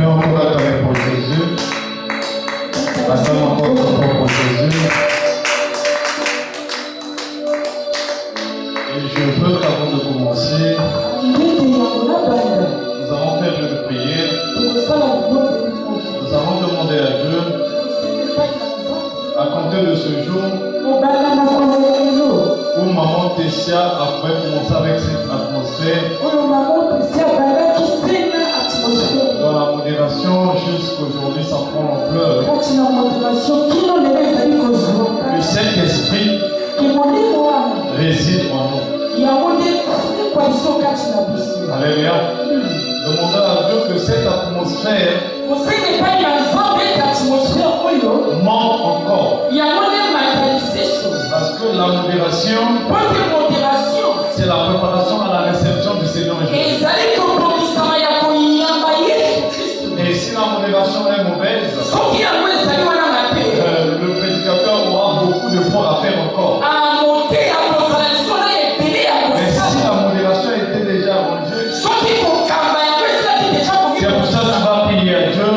encore acclamer pour Jésus. Acclame encore ton pour Jésus. Et je veux qu'avant de commencer, nous allons faire une prière. Nous allons demander à Dieu, à compter de ce jour, où Maman Tessia a commencé avec cette atmosphère, dans la modération jusqu'aujourd'hui, ça prend l'ampleur. Le Saint-Esprit réside en nous. Alléluia. Demandons à Dieu que cette atmosphère manque encore. Parce que la modération, c'est la préparation à la réception du Seigneur Jésus. Et si la modération est mauvaise, le prédicateur aura beaucoup d'efforts à faire encore. Mais si la modération était déjà arrangée, c'est pour ça que tu vas prier à Dieu.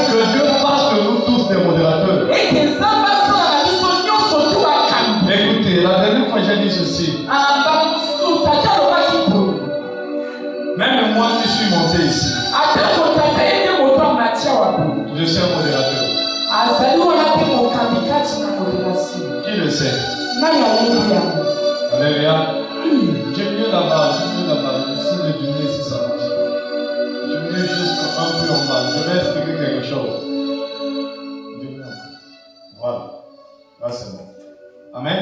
Que Dieu fasse de nous tous des modérateurs. Écoutez, la dernière fois j'ai dit ceci. Même moi qui suis monté ici, je suis un modérateur. Qui le sait? Alléluia. J'aime mieux là-bas, Ici, le dîner, si ça marche. J'aime mieux juste un peu en bas. Je vais expliquer quelque chose. Voilà. Là, c'est bon. Amen.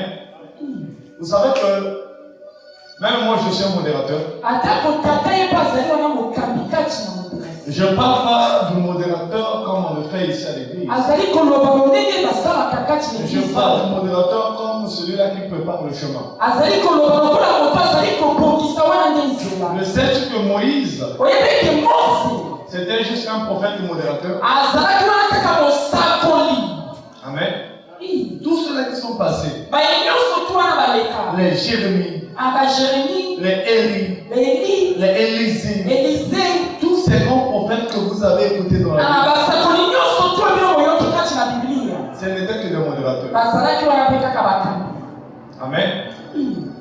Vous savez que même moi, je suis un modérateur. Je ne parle pas du modérateur comme on le fait ici à l'église. Je parle du modérateur comme celui-là qui prépare le chemin. Le sais-tu que Moïse, c'était juste un prophète modérateur? Amen. Tous ceux-là qui sont passés, les Jérémie, les Élie, les Élisée, tous ces grands prophètes que vous avez écoutés dans la Bible, ce n'était que des modérateurs. Amen.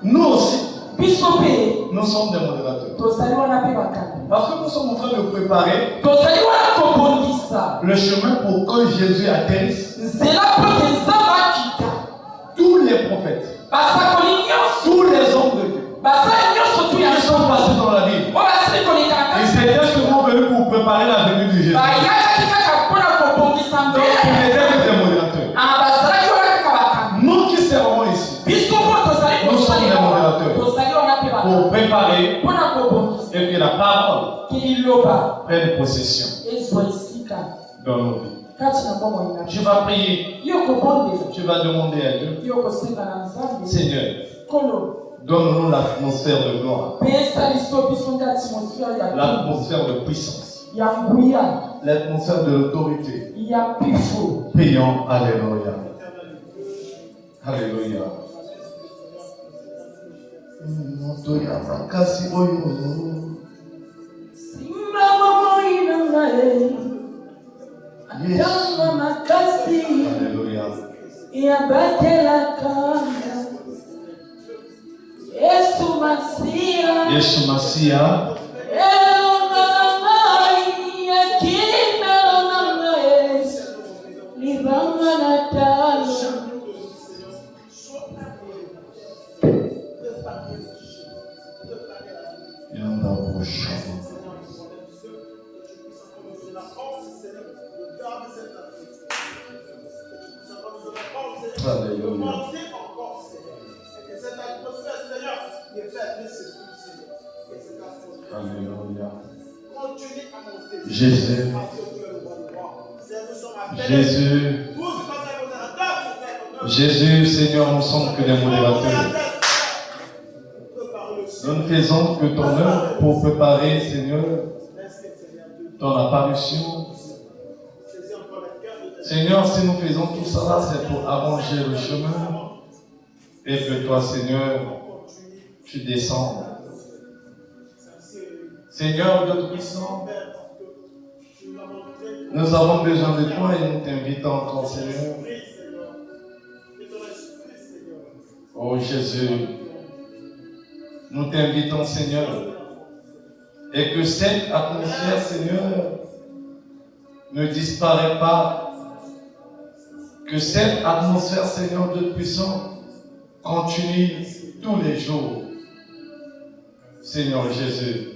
Nous aussi, nous sommes des modérateurs. Parce que nous sommes en train de préparer le chemin pour que Jésus atterrisse. Tous les prophètes, tous les hommes de Dieu, ils sont passés dans la Bible. Et c'était seulement venu pour préparer la venue de Jésus. Donc, il n'était que des modérateurs. Nous qui servons ici, nous sommes des modérateurs pour préparer et que la parole prenne possession dans nos vies. Je vais prier. Je vais demander à Dieu. Seigneur, donne-nous l'atmosphère de gloire, l'atmosphère de puissance, l'atmosphère de l'autorité. Prions. Alléluia. Alléluia. Yes. Alléluia. Yesu Masia. Alléluia. Alléluia. Jésus. Jésus, Seigneur, nous sommes que des modérateurs. Nous ne faisons que ton œuvre pour préparer, Seigneur, ton apparition. Seigneur, si nous faisons tout ça, c'est pour arranger le chemin et que toi, Seigneur, tu descends. Seigneur, Dieu Tout-Puissant, nous avons besoin de toi et nous t'invitons encore, Seigneur. Oh Jésus, nous t'invitons, Seigneur, et que cette atmosphère, Seigneur, ne disparaît pas. Que cette atmosphère, Seigneur Dieu puissant, continue tous les jours. Seigneur Jésus,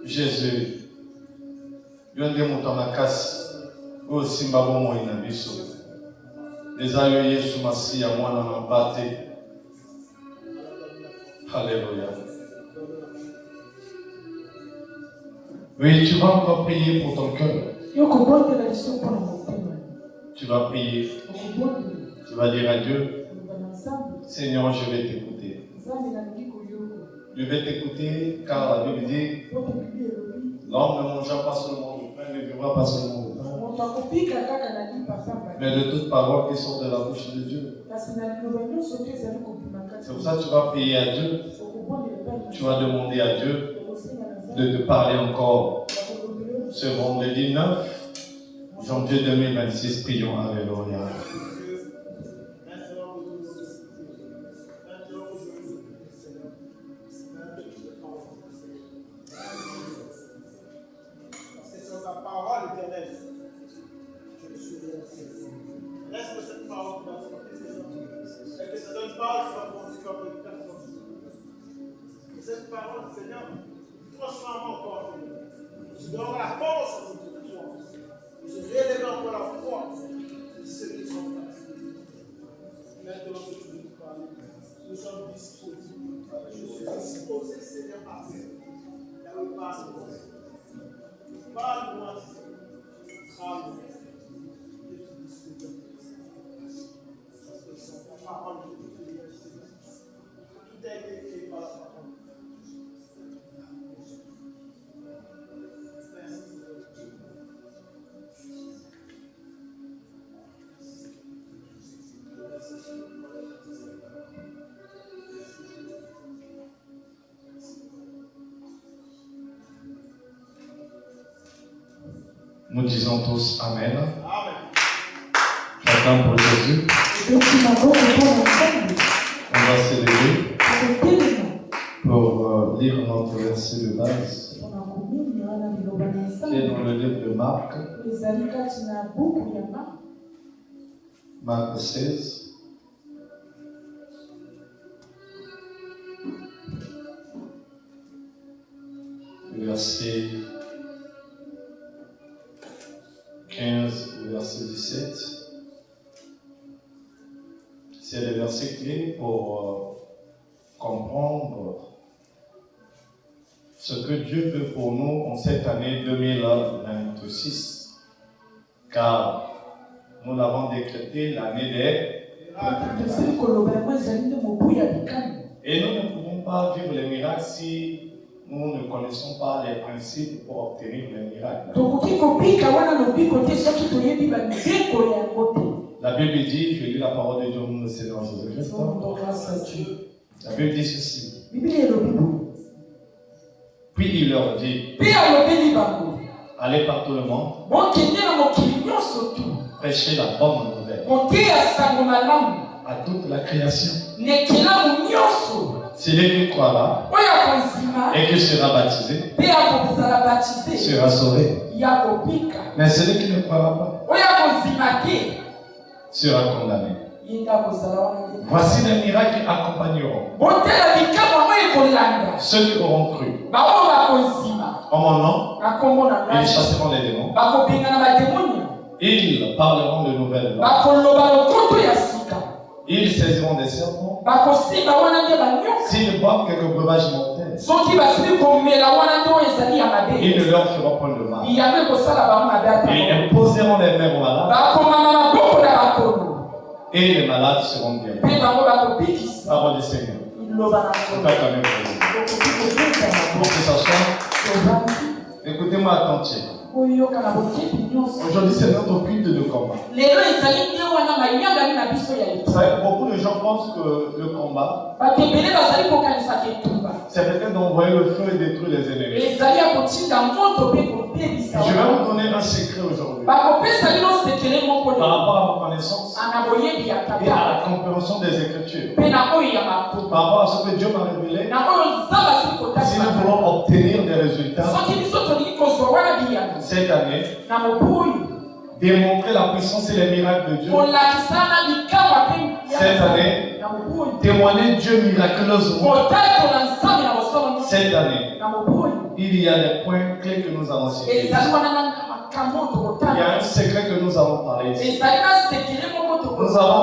Jésus, yonde mutamakas, aussi mabomo inabiso. Les aïeux Yesu Masiya mwana mabate. Alléluia. Oui, tu vas encore prier pour ton cœur. Tu vas prier. Tu vas dire à Dieu, Seigneur, je vais t'écouter. Je vais t'écouter car la Bible dit, l'homme ne mangera pas seulement le pain, ne vivra pas seulement le pain, mais de toute parole qui sort de la bouche de Dieu. C'est pour ça que tu vas prier à Dieu. Tu vas demander à Dieu de te parler encore. Ce vendredi 9 janvier 2026, prions. Alléluia. Cette parole, Seigneur, transforme encore. Tu donnes la force à cette foi. Je relève encore la foi de ceux qui sont passés. Maintenant que tu nous parles, nous sommes disposés. Je suis disposé, Seigneur, à faire. Parle-moi. Parle-moi. Parle-moi. Je suis disposé. Parce que c'est ta parole que tu veux. Tout est écrit par la parole. Nous disons tous Amen. Chacun pour Jésus. On va se lever pour lire notre verset de base qui est dans le livre de Marc. Marc 16. Le verset 15, le verset 17. C'est le verset clé pour comprendre ce que Dieu veut pour nous en cette année 2026. Car nous l'avons décrété l'année des... Et nous ne pouvons pas vivre les miracles si nous ne connaissons pas les principes pour obtenir les miracles. La Bible dit, je lis la parole de Dieu, nous le Seigneur Jésus-Christ. La Bible dit ceci. Puis il leur dit, allez par tout le monde, prêchez la bonne nouvelle à toute la création. Celui qui croira et qui sera baptisé sera sauvé. Mais celui qui ne croira pas sera condamné. Voici les miracles qui accompagneront ceux qui auront cru. En mon nom, ils chasseront les démons. Ils parleront de nouvelles langues. Ils saisiront des serpents. S'ils boivent quelques breuvages mortels, ils ne leur feront point de mal. Ils imposeront les mains aux malades Et les malades seront guéris. Parole du Seigneur. On peut acclamer pour que ça soit. Écoutez-moi attentivement. Aujourd'hui, c'est notre culte de combat. Beaucoup de gens pensent que le combat, c'est peut-être d'envoyer le feu et détruire les ennemis. Je vais vous donner un secret aujourd'hui. Par rapport à ma connaissance et à la compréhension des Écritures. Par rapport à ce que Dieu m'a révélé, si nous voulons obtenir des résultats cette année, démontrer la puissance et les miracles de Dieu. Cette année, témoigner Dieu miraculeusement. Cette année, il y a des points clés que nous allons citer. Il y a un secret que nous allons parler ici.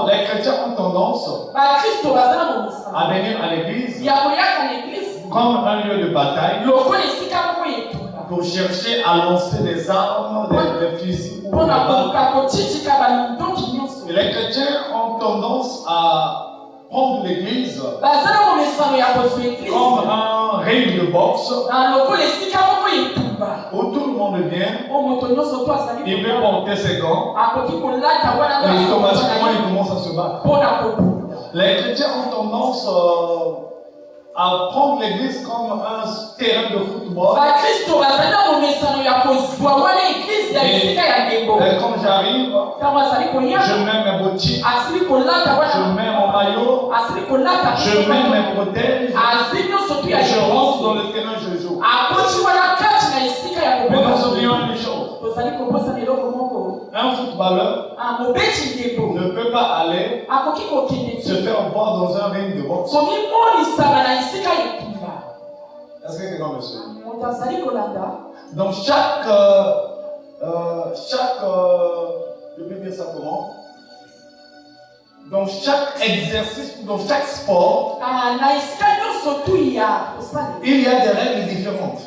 Les chrétiens ont tendance à venir à l'église comme un lieu de bataille pour chercher à lancer des armes, des fusils ou des balles. Et les chrétiens ont tendance à prendre l'église comme un ring de boxe où tout le monde vient, il peut porter ses gants et automatiquement il commence à se battre. Les chrétiens ont tendance à prendre l'église comme un terrain de football. Et quand j'arrive, je mets mes bottines, je mets mon maillot, je mets mes protèges, et je rentre dans le terrain, je joue. Mais nous oublions une chose. Un footballeur ne peut pas aller se faire voir dans un ring de boxe. Est-ce que quelqu'un me suit? Donc je peux dire ça comment? Dans chaque exercice, dans chaque sport, il y a des règles différentes.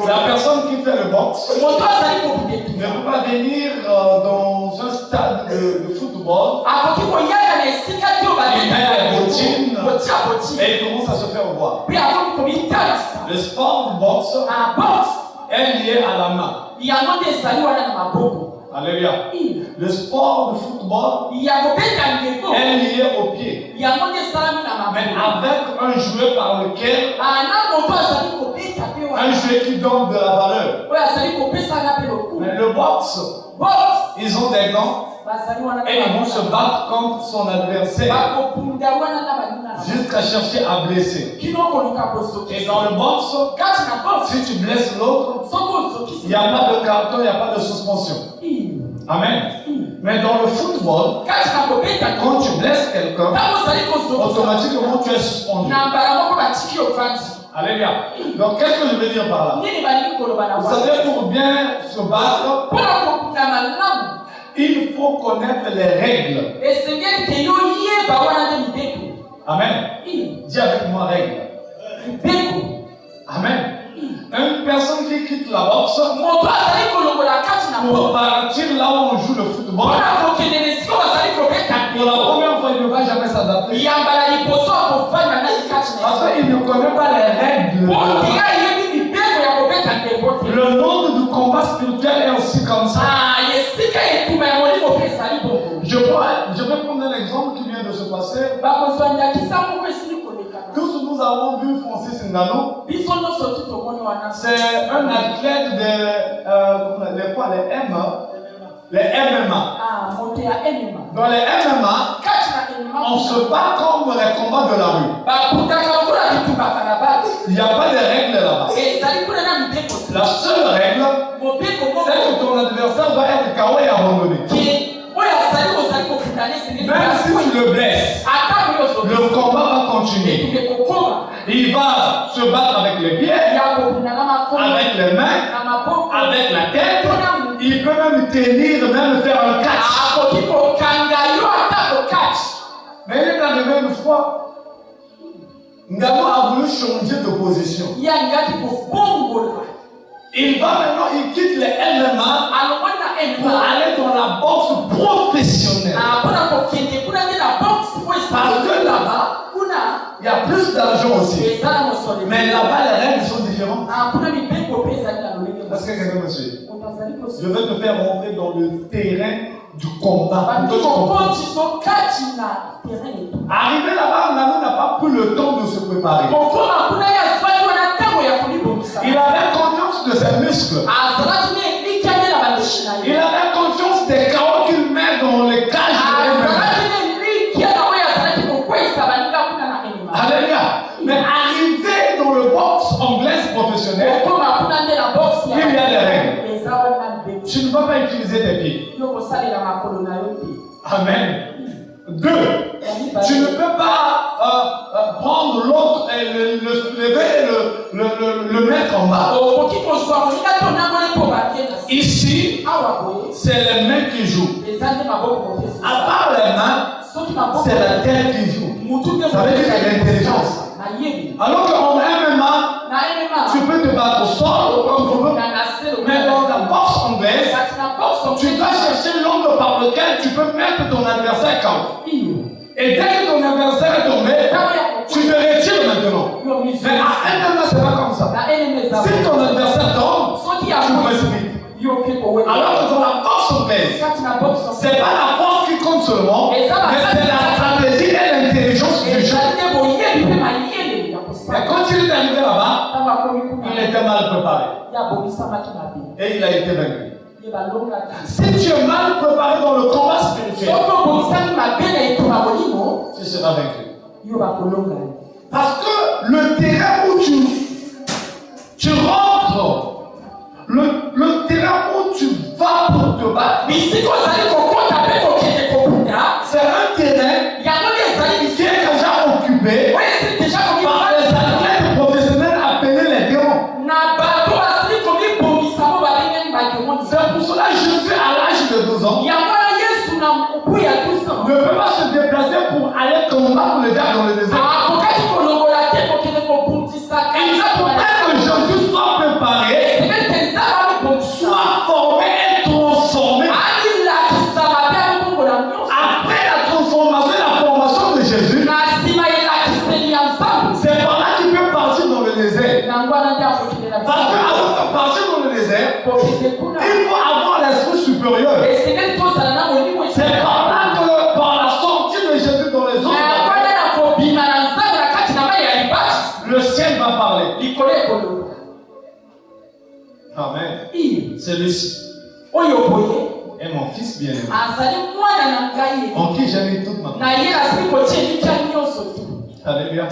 La personne qui fait le boxe ne peut pas venir dans un stade de football et mettre les bottines et il commence à se faire voir. Le sport du boxe est lié à la main. Alléluia. Le sport de football est lié au pied. Mais avec un jouet par lequel un jouet qui donne de la valeur. Mais le boxe, ils ont des gants et ils vont se battre contre son adversaire jusqu'à chercher à blesser. Et dans le boxe, si tu blesses l'autre, il n'y a pas de carton, il n'y a pas de suspension. Amen. Mais dans le football, quand tu blesses quelqu'un, automatiquement tu es suspendu. Alléluia. Donc qu'est-ce que je veux dire par là? Vous savez, pour bien se battre, il faut connaître les règles. Amen. Dis avec moi règles. Amen. Une personne qui quitte la boxe pour partir là où on joue le football, pour la première fois, il ne va jamais s'adapter. Parce qu'il ne connaît pas les règles. Le monde du combat spirituel est aussi comme ça. Je vais prendre un exemple qui vient de se passer. Tous nous avons vu Francis Ngannou. C'est un athlète les MMA. Dans les MMA, on se bat comme les combats de la rue. Il n'y a pas de règles là-bas. La seule règle, c'est que ton adversaire va être KO et abandonné. Même si tu le blesses, le combat va continuer. Il va se battre avec les pieds, avec les mains, avec la tête. Il peut même tenir, même faire un catch. Mais il est arrivé une fois, Ngannou a voulu changer de position. il va maintenant, il quitte les MMA pour aller dans la boxe professionnelle. Parce que là-bas, il y a plus d'argent aussi. Mais là-bas, les règles sont différentes. Est-ce que quelqu'un me suit? Je veux te faire rentrer dans le terrain du combat. Arrivé là-bas, Nano n'a pas pris le temps de se préparer. Il avait confiance de ses muscles. Il avait confiance des chaos qu'il met dans les cages. Alléluia. Mais arrivé dans le boxe anglaise professionnelle, il y a des règles. Tu ne vas pas utiliser tes pieds. Amen. 2. Tu ne peux pas prendre l'autre et le lever et le mettre en bas. Ici, c'est les mains qui jouent. À part les mains, c'est la tête qui joue. Ça veut dire qu'il y a l'intelligence. Alors qu'en MMA, tu peux te battre au sol comme tu veux, mais dans la boxe anglaise, tu dois chercher l'angle par lequel tu peux mettre ton adversaire KO. Et dès que ton adversaire est tombé, tu te retires maintenant. Mais à MMA, c'est pas comme ça. Si ton adversaire tombe, tu précipites. Alors que dans la boxe anglaise, c'est pas la force qui compte seulement, mais c'est la stratégie et l'intelligence du jeu. Et quand il est arrivé là-bas, il était mal préparé. Et il a été vaincu. Si tu es mal préparé dans le combat spirituel, tu seras vaincu. Parce que le terrain où tu rentres, le terrain où tu vas pour te battre, c'est un terrain qui est déjà occupé par les athlètes professionnels appelés les démons. C'est pour cela que Jésus, à l'âge de 12 ans, ne peut pas se déplacer pour aller combattre le diable dans le désert. Il faut que Jésus soit préparé, soit formé et transformé. Après la transformation et la formation de Jésus, c'est par là qu'il peut partir dans le désert. Parce qu'avant de partir dans le désert, il faut avoir l'esprit supérieur. C'est par là que, par la sortie de Jésus dans les autres, le ciel va parler. Amen. Celui-ci est mon fils bien-aimé, en qui j'ai mis toute ma confiance. Alléluia.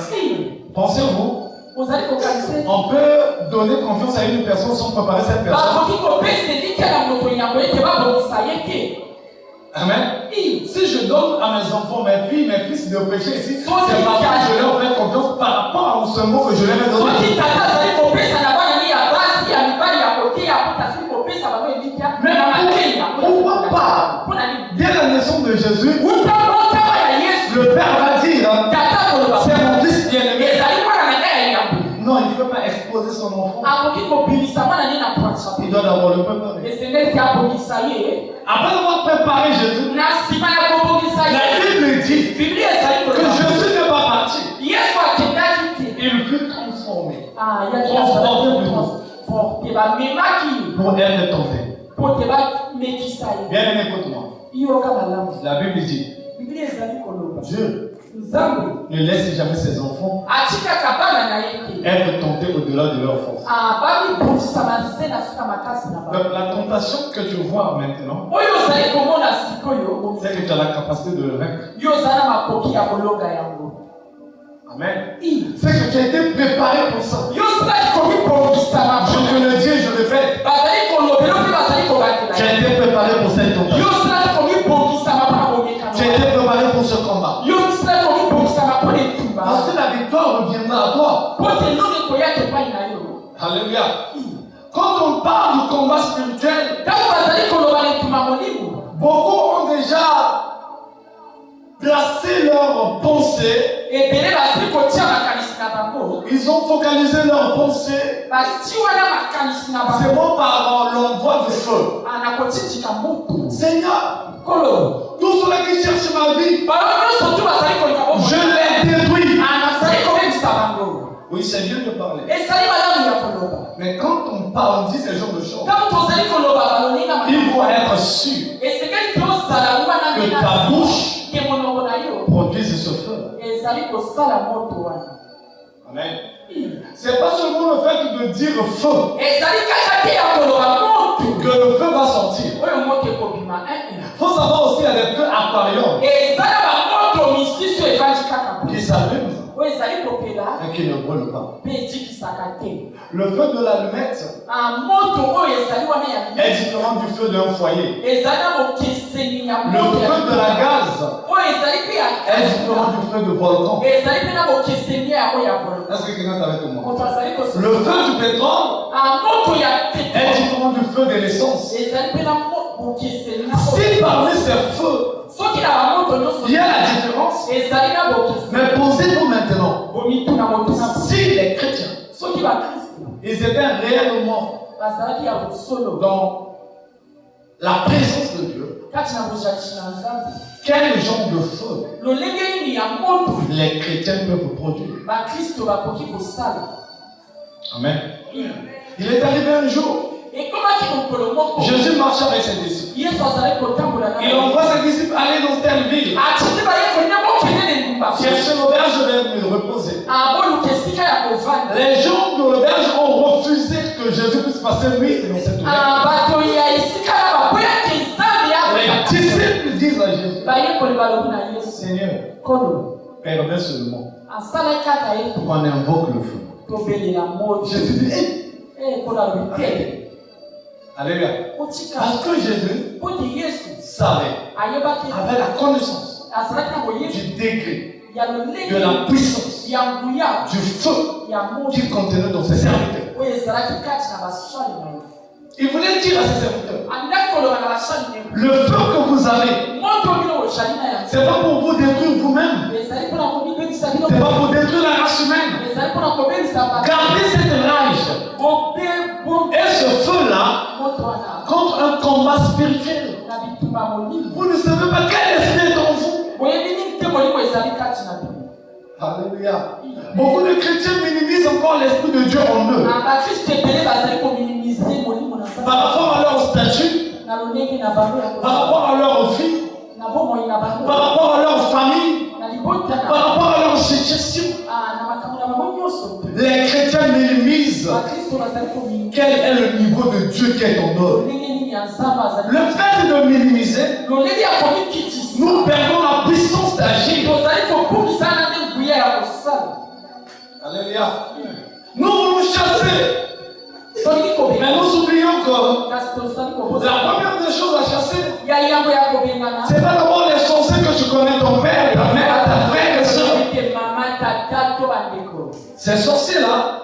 Pensez-vous, on peut donner confiance à une personne sans préparer cette personne? Amen. Si je donne à mes enfants, mes filles, mes fils de péché ici, c'est parce que je leur fais confiance par rapport à ce mot que je leur ai donné. Mais pourquoi pas? Dès la naissance de Jésus, le Père va dire, c'est mon fils bien-aimé. Non, il ne peut pas exposer son enfant. Il doit d'abord le préparer. Après avoir préparé Jésus, la Bible dit que Jésus n'est pas parti. Il fut transformé. Pour être tenté. Bien aimé, écoute-moi. La Bible dit, Dieu ne laisse jamais ses enfants être tentés au-delà de leur force. Donc, la tentation que tu vois maintenant, c'est que tu as la capacité de le vaincre. Amen. C'est que tu as été préparé pour ça. Je te le dis et je le fais. Tu as été préparé pour cette tentation. Tu as été préparé pour ce combat. Parce que la victoire reviendra à toi. Alléluia. Quand on parle du combat spirituel, beaucoup ont déjà placé leurs pensées Ils ont focalisé leurs pensées. C'est bon par l'envoi de feu. Seigneur, tous ceux qui cherchent ma vie, je les détruis. Oui, c'est bien de parler. Mais quand on parle, on dit ce genre de choses. Il faut être sûr que ta bouche produise ce feu. Amen. C'est pas seulement le fait de dire feu que le feu va sortir. Il faut savoir aussi qu'il y a des feux aquariums qui s'allument et qui ne brûlent pas. Le feu de l'allumette est différent du feu d'un foyer. Le feu de la gaz est différent du feu de volcan. Est-ce que quelqu'un est avec moi? Le feu du pétrole est différent du feu de l'essence. Si parmi ces feux, il y a la différence, mais posez-vous maintenant, si les chrétiens, ils étaient réellement dans la présence de Dieu, quel genre de feu les chrétiens peuvent produire? Amen. Il est arrivé un jour, Jésus marchait avec ses disciples. Il envoie ses disciples aller dans telle ville. Chercher l'auberge de me reposer. Les gens de l'auberge ont refusé que Jésus puisse passer nuit dans cette auberge. Les disciples disent à Jésus, Seigneur, permets seulement qu'on invoque le feu. Jésus dit, alléluia. Parce que Jésus savait, avait la connaissance du degré, de la puissance, du feu qu'il contenait dans ses serviteurs. Il voulait dire à ses serviteurs, le feu que vous avez, c'est pas pour vous détruire vous-même, c'est pas pour détruire la race humaine. Gardez cette rage et ce feu-là contre un combat spirituel. Vous ne savez pas quel esprit est en vous. Alléluia. Beaucoup de chrétiens minimisent encore l'esprit de Dieu en eux. Par rapport à leur statut, par rapport à leur vie, par rapport à leur famille, par rapport à leur situation. Les chrétiens minimisent quel est le niveau de Dieu qui est en eux. Le fait de minimiser, nous perdons la puissance d'agir. Alléluia. Nous voulons chasser. Mais nous oublions que la première des choses à chasser, c'est pas d'abord les sorciers que tu connais, ton père, ta mère, ta frère et soeur. Ces sorciers-là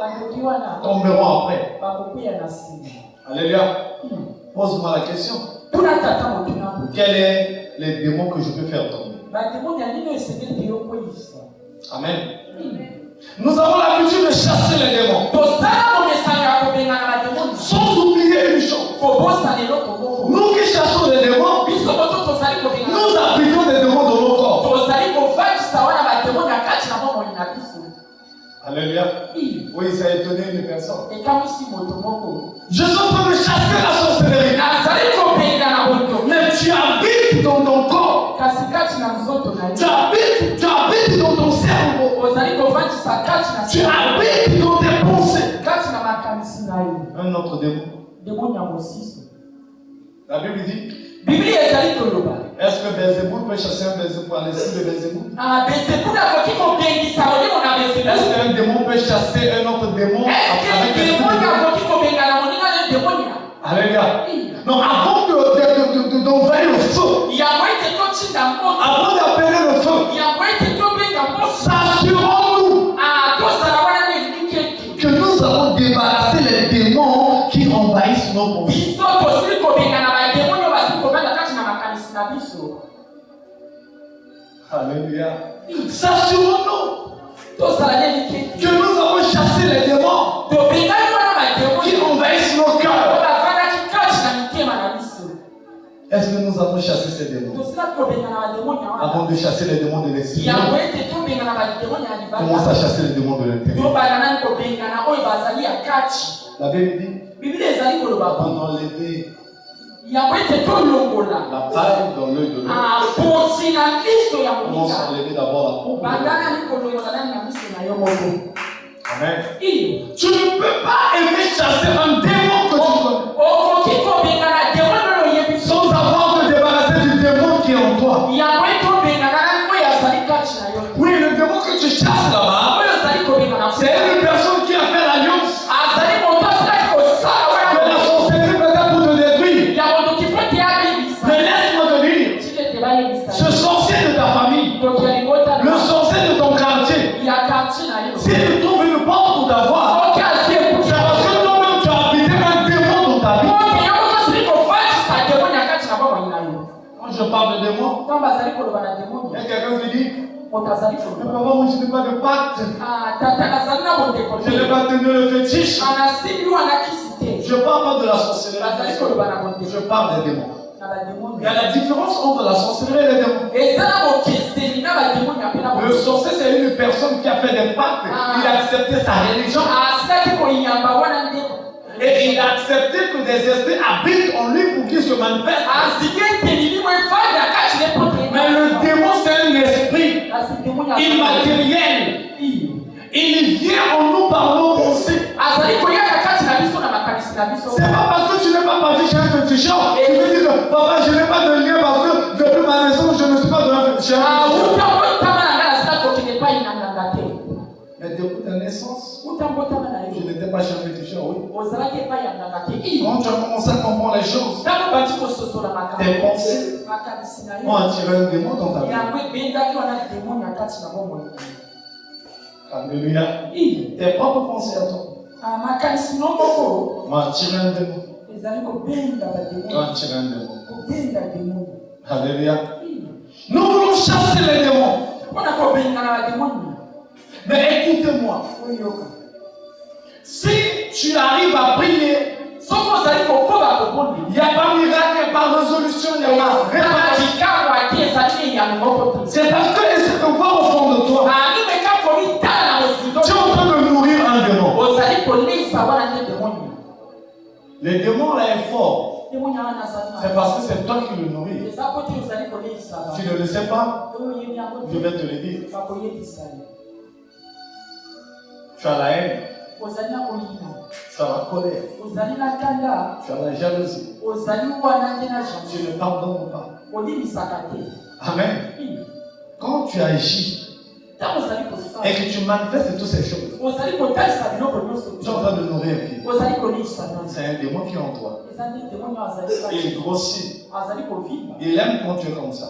tomberont après. Alléluia. Pose-moi la question. Quels sont les démons que je peux faire tomber? Amen. Nous avons l'habitude de chasser les démons. Sans oublier une chose. Nous qui chassons les démons, nous appuyons les démons dans nos corps. Alléluia. Oui, ça a étonné une personne. Je suis en train de chasser la sorcellerie. Mais tu habites dans ton corps. Tu habites dans ton cerveau. Tu habites dans tes pensées. Un autre démon. La Bible dit, est-ce que Belzéboul peut chasser un Belzéboul à l'esprit de Belzéboul? Est-ce qu'un démon peut chasser un autre démon avec l'esprit de Belzéboul? Alléluia. Non, avant d'envahir le feu, avant d'appeler le feu, s'assurons-nous que nous avons débarrassé les démons qui envahissent nos pensées. Alléluia. S'assurons-nous que nous avons chassé les démons qui envahissent nos cœurs. Est-ce que nous avons chassé ces démons? Avant de chasser les démons de l'extérieur, commence à chasser les démons de l'intérieur. La Bible dit on enlevait la paille dans l'œil de l'autre. On s'enlevait d'abord la peau. Amen. Tu ne peux pas aimer chasser un démon que tu connais sans avoir te débarrasser du démon qui est en toi. Oui, le démon que tu chasses là-bas, c'est une personne qui a fait l'alliance. Ce sorcier de ta famille, le sorcier de ton quartier, si tu trouves une porte pour t'avoir, c'est parce que toi-même tu as habité un démon dans ta vie. Quand je parle de démon, il y a quelqu'un qui dit mais papa, moi je n'ai pas de pacte. Je n'ai pas tenu le fétiche. Je parle pas de la sorcellerie. Je parle des démons. Il y a la différence entre la sorcellerie et les démons. Le sorcier, c'est une personne qui a fait des pactes. Il a accepté sa religion. Et il a accepté que des esprits habitent en lui pour qu'il se manifeste. Mais le démon, c'est un esprit immatériel. Il vient en nous par nos pensées. C'est pas parce que tu n'es pas parti chez un féticheur. Tu me dis, papa, je n'ai pas de lien parce que depuis ma naissance, je ne suis pas dans un féticheur. Mais depuis ta naissance, je n'étais pas chez un féticheur, oui. Quand tu as commencé à comprendre les choses, tes pensées ont attiré un démon dans ta vie. Alléluia. Tes propres pensées à toi m'ont attiré un démon. M'ont attiré un démon. Alléluia. Nous voulons chasser les démons. Mais écoutez-moi. Si tu arrives à prier, il n'y a pas miracle, il n'y a pas résolution, il n'y a pas répartition. C'est parce que c'est encore au fond de toi. Tu es en train de nourrir un démon. Le démon là est fort. C'est parce que c'est toi qui le nourris. Si tu ne le sais pas, je vais te le dire. Tu as la haine. Tu as la colère. Tu as la jalousie. Tu ne pardonnes pas. Amen. Quand tu agis et que tu manifestes toutes ces choses, tu es en train de nourrir qui? C'est un démon qui est en toi. Il grossit. Il aime quand tu es comme ça.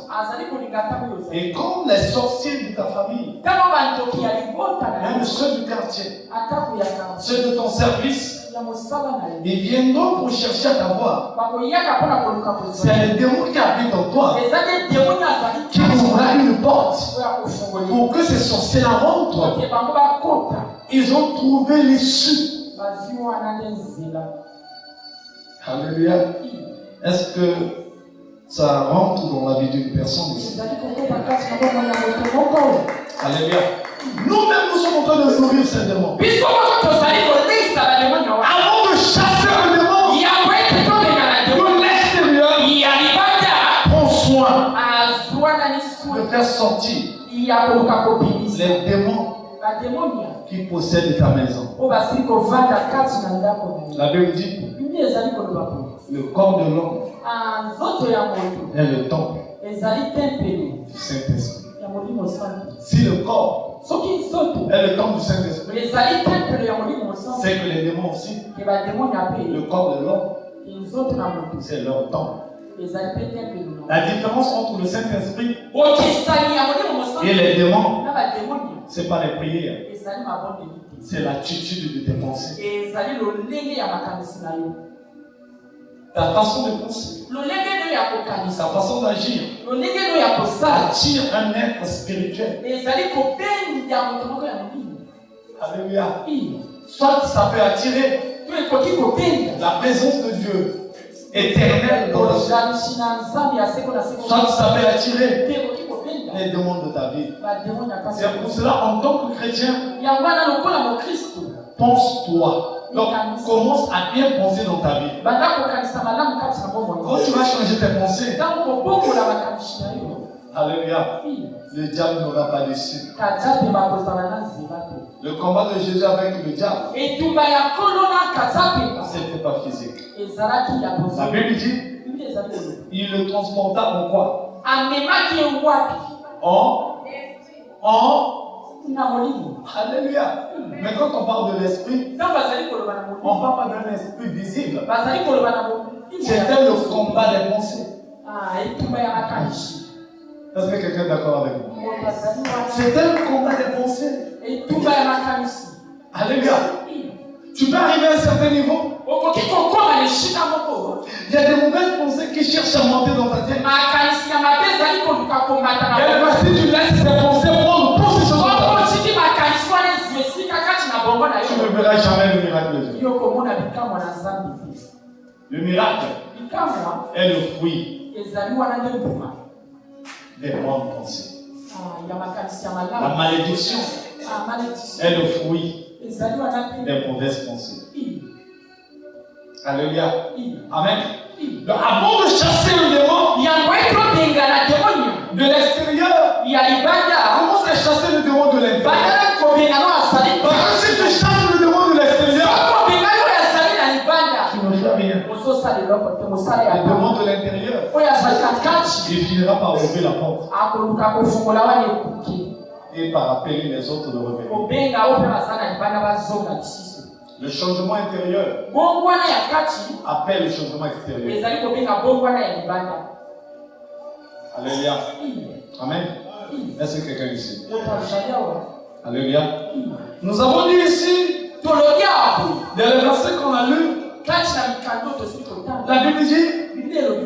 Et comme les sorciers de ta famille, même ceux du quartier, ceux de ton service, ils viendront pour chercher à t'avoir. C'est le démon qui habite en toi qui ouvrira une porte pour que ces sorciers-là rentrent. Ils ont trouvé l'issue. Alléluia. Est-ce que ça rentre dans la vie d'une personne ici? Alléluia. Nous-mêmes, nous sommes en train de nourrir ces démons. Avant de chasser un démon, de l'extérieur, prends soin de faire sortir les démons qui possèdent ta maison. La Bible dit le corps de l'homme est le temple du Saint-Esprit. Si le corps est le temple du Saint-Esprit, c'est que les démons aussi, le corps de l'homme, c'est leur temple. La différence entre le Saint-Esprit et les démons, ce n'est pas les prières, c'est l'attitude de tes pensées. Ta façon de penser, ta façon d'agir attire un être spirituel. Alléluia. Soit ça peut attirer la présence de Dieu éternelle dans ta vie. Soit ça peut attirer les démons de ta vie. C'est pour cela, en tant que chrétien, pense-toi. Donc, commence à bien penser dans ta vie. Quand tu vas changer tes pensées, alléluia, le diable n'aura pas dessus. Le combat de Jésus avec le diable, c'était pas physique. La Bible dit, il le transporta en quoi? Alléluia. Mais quand on parle de l'esprit, on ne parle pas d'un esprit visible. C'était le combat des pensées. Est-ce que quelqu'un est d'accord avec moi? C'était le combat des pensées. Alléluia. Tu peux arriver à un certain niveau. Il y a des mauvaises pensées qui cherchent à monter dans ta tête. Et si tu laisses ces pensées prendre possession de ta tête, tu ne verras jamais le miracle de Dieu. Le miracle est le fruit des bonnes pensées. La malédiction est le fruit des mauvaises pensées. Alléluia. Amen. Donc, avant de chasser le démon de l'extérieur, commence à chasser le démon de l'intérieur. Parce que si tu chasses le démon de l'extérieur, tu ne fais rien. Le démon de l'intérieur, il finira par ouvrir la porte et par appeler les autres de revenir. Le changement intérieur appelle le changement extérieur. Alléluia. Amen. Est-ce que quelqu'un ici? Alléluia. Nous avons lu ici, dans les versets qu'on a lus, la Bible dit,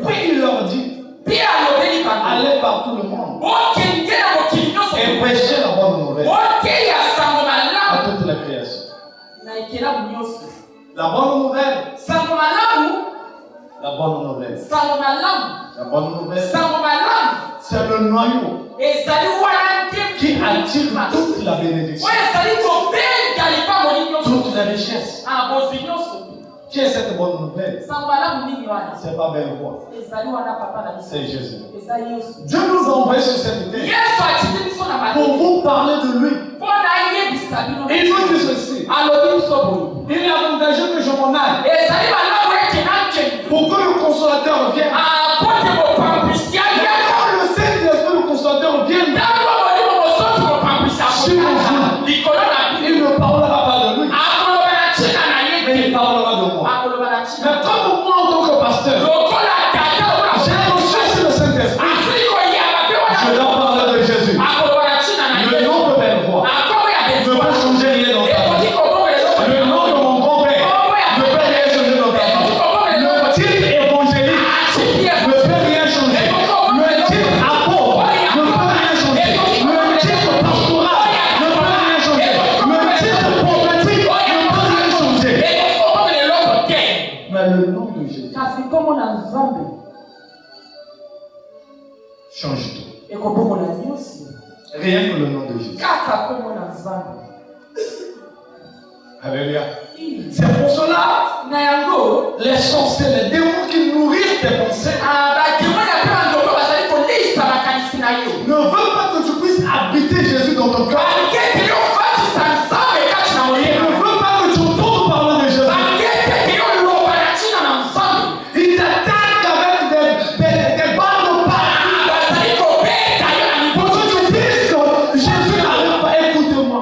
puis il leur dit, allez par tout le monde et prêchez la bonne nouvelle à toute la création. La bonne nouvelle. La bonne nouvelle. La bonne nouvelle. C'est le noyau qui attire toute la bénédiction, toute la richesse. Qui est cette bonne nouvelle? C'est pas belle voix. C'est Jésus. Dieu nous a envoyés sur cette terre pour vous parler de lui. Il nous dit ceci. Il est avantageux que je m'en aille pour que le consolateur vienne. Quand le Saint-Esprit, le consolateur vienne sur vous, il ne parlera pas de lui, mais il parlera de moi. Mais comme moi en tant que pasteur, j'ai reçu le Saint-Esprit, je leur parle de Jésus. Le nom de belle voix ne peut changer rien dans ta vie. Le nom de mon grand-père ne peut rien changer dans ta vie. Le titre évangélique ne peut rien changer. Le titre apôtre ne peut rien changer. Le titre pastoral ne peut rien changer. Le titre prophétique ne peut rien changer. Mais le nom de Jésus change tout. Rien que le nom de Jésus. Alléluia. C'est pour cela, les sorciers, les démons qui nourrissent tes pensées ne veulent pas que tu puisses habiter Jésus dans ton cœur. Ils ne veulent pas que tu entends parler de Jésus. Ils t'attaquent avec des balles de paille pour que tu dises que Jésus n'arrive pas. Écoute-moi.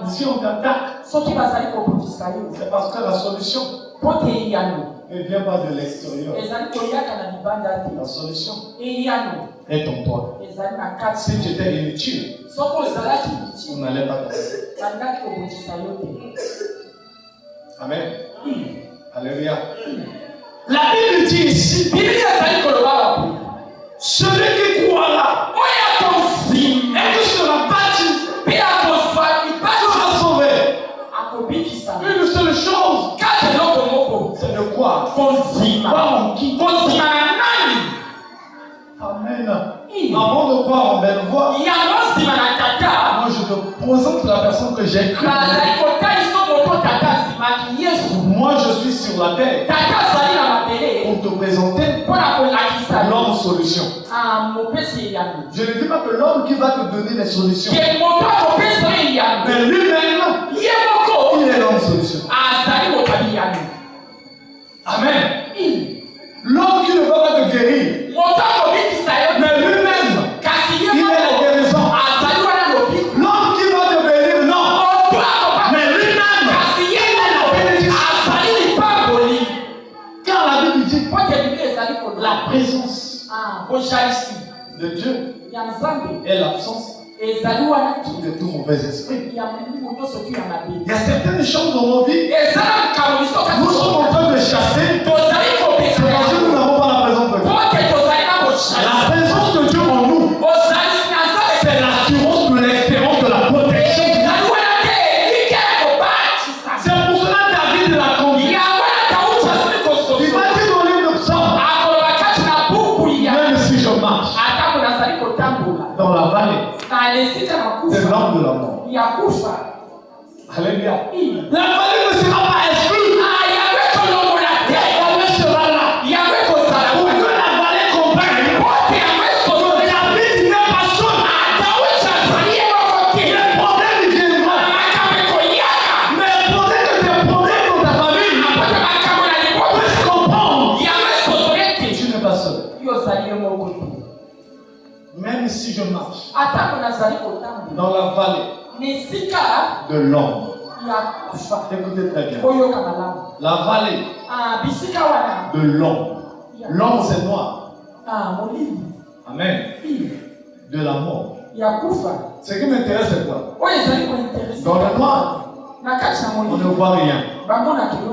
Si on t'attaque, c'est parce que la solution ne vient pas de l'extérieur. La solution est en toi. Si tu étais inutile, on n'allait pas t'aider. Amen. Alléluia. La Bible dit ici, celui qui croira et qui sera baptisé Amen. Avant de croire en belle voix, moi je te présente la personne que j'ai cru. Moi je suis sur la terre pour te présenter l'homme solution. Je ne dis pas que l'homme qui va te donner les solutions, mais lui-même, il est l'homme solution. Amen. L'homme qui ne va pas te guérir, mais lui-même, il est la guérison. L'homme qui va te bénir, non, mais lui-même, il est la bénédiction. Car la Bible dit la présence de Dieu est l'absence de tout mauvais esprit. Il y a certaines choses dans nos vies, nous sommes en train de chasser, c'est parce que nous n'avons pas la présence de Dieu. La présence de Dieu en nous, c'est l'assurance de l'espérance de la protection. C'est pour cela que David l'a conduit. Il m'a dit dans le livre de Psaume, même si je marche dans la vallée de l'ombre de la mort. Alléluia. La vallée ne sera pas exclue. Yahweh sera là. Pour que la vallée comprenne que David n'est pas seul. Les problèmes viendront. Mais peut-être que tes problèmes dans ta famille puissent comprendre que tu n'es pas seul. Même si je marche dans la vallée de l'ombre, écoutez très bien, la vallée de l'ombre, l'ombre c'est noir, amen, de la mort. Ce qui m'intéresse c'est quoi? Dans le noir, on ne voit rien.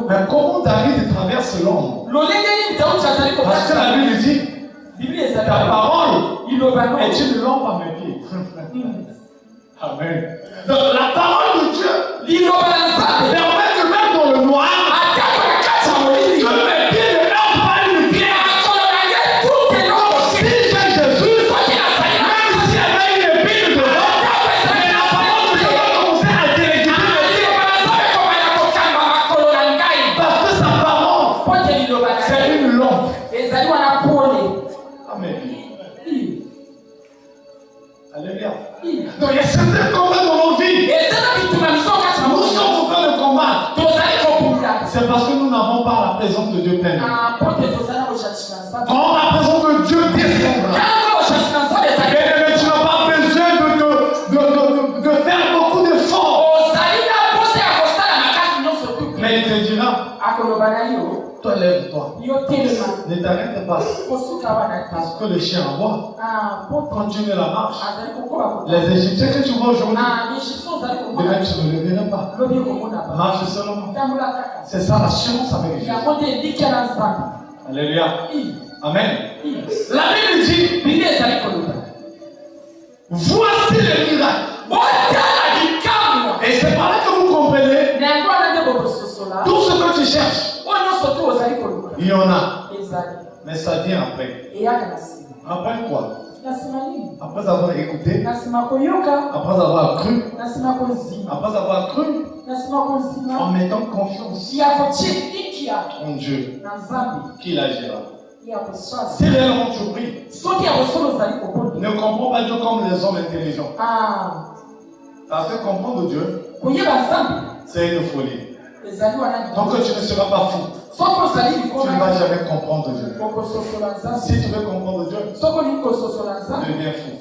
Mais comment David traverse l'ombre? Parce que la Bible dit, ta parole est une lampe à mes pieds. Amen. Donc la parole de Dieu permet que même dans le noir, que mes pieds ne heurtent pas une pierre. Si j'ai Jésus, même s'il y avait une épine devant, mais la parole de Dieu va commencer à téléguider. Parce que sa parole, c'est une lampe à mes pieds. Alléluia. Donc il y a certains combats dans nos vies. Nous sommes en train de combattre. C'est parce que nous n'avons pas la présence de Dieu pleine. Quand la présence de Dieu descendra, tu n'as pas besoin de faire beaucoup d'efforts. Mais il te dira, toi lève-toi. Ne t'arrête pas. Parce que le chien aboie. Continue la marche. Les Égyptiens que tu vois aujourd'hui, demain tu ne le verras pas. Marche seulement. C'est ça l'assurance avec Jésus. Alléluia. Amen. La Bible dit, voici le miracle. Et c'est par là que vous comprenez tout ce que tu cherches. Il y en a. Mais ça vient après. Après quoi? Après avoir écouté, après avoir cru, en mettant confiance en Dieu, qu'il agira. Si les gens te prient, ne comprends pas Dieu comme les hommes intelligents. Parce que comprendre Dieu, c'est une folie. Tant que tu ne seras pas fou, tu ne vas jamais comprendre Dieu. Si tu veux comprendre Dieu, deviens fou.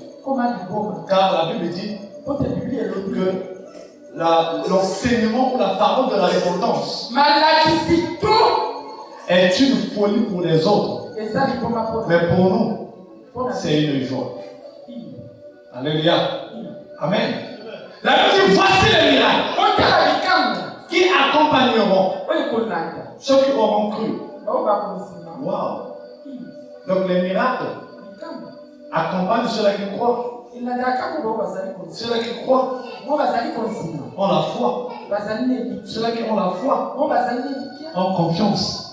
Car la Bible dit que l'enseignement ou la parole de la repentance est une folie pour les autres. Mais pour nous, c'est une joie. Alléluia. Amen. La Bible dit, voici les miracles qui accompagneront ceux qui auront cru. Wow. Donc les miracles accompagnent ceux-là qui croient. Ceux-là qui croient ont la foi. Ceux-là qui ont la foi ont confiance.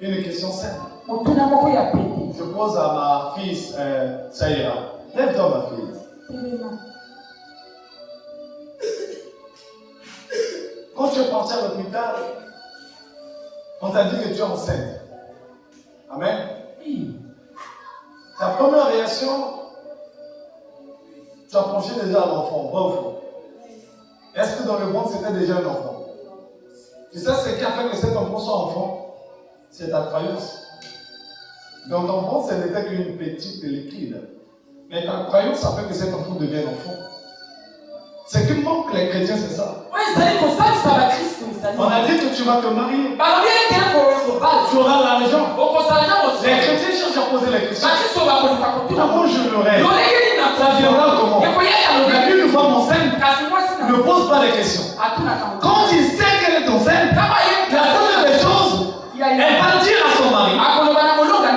Une question simple. Je pose à ma fille Saïra. Lève-toi, ma fille. Quand tu es parti à l'hôpital, on t'a dit que tu es enceinte. Amen. Ta première réaction, tu as penché déjà à l'enfant, vrai ou faux? Est-ce que dans le ventre c'était déjà un enfant? Tu sais ce qui a fait que cet enfant soit enfant? C'est ta croyance. Dans ton ventre, ce n'était qu'une petite liquide. Mais ta croyance a fait que cet enfant devienne enfant. Ce qui manque les chrétiens, c'est ça. On a dit que tu vas te marier. Tu auras l'argent. Les chrétiens cherchent à poser les questions. Comment je l'aurai? Ça viendra comment? Mais une femme enceinte ne pose pas de questions. Quand il sait qu'elle est enceinte, la première des choses, elle va dire à son mari.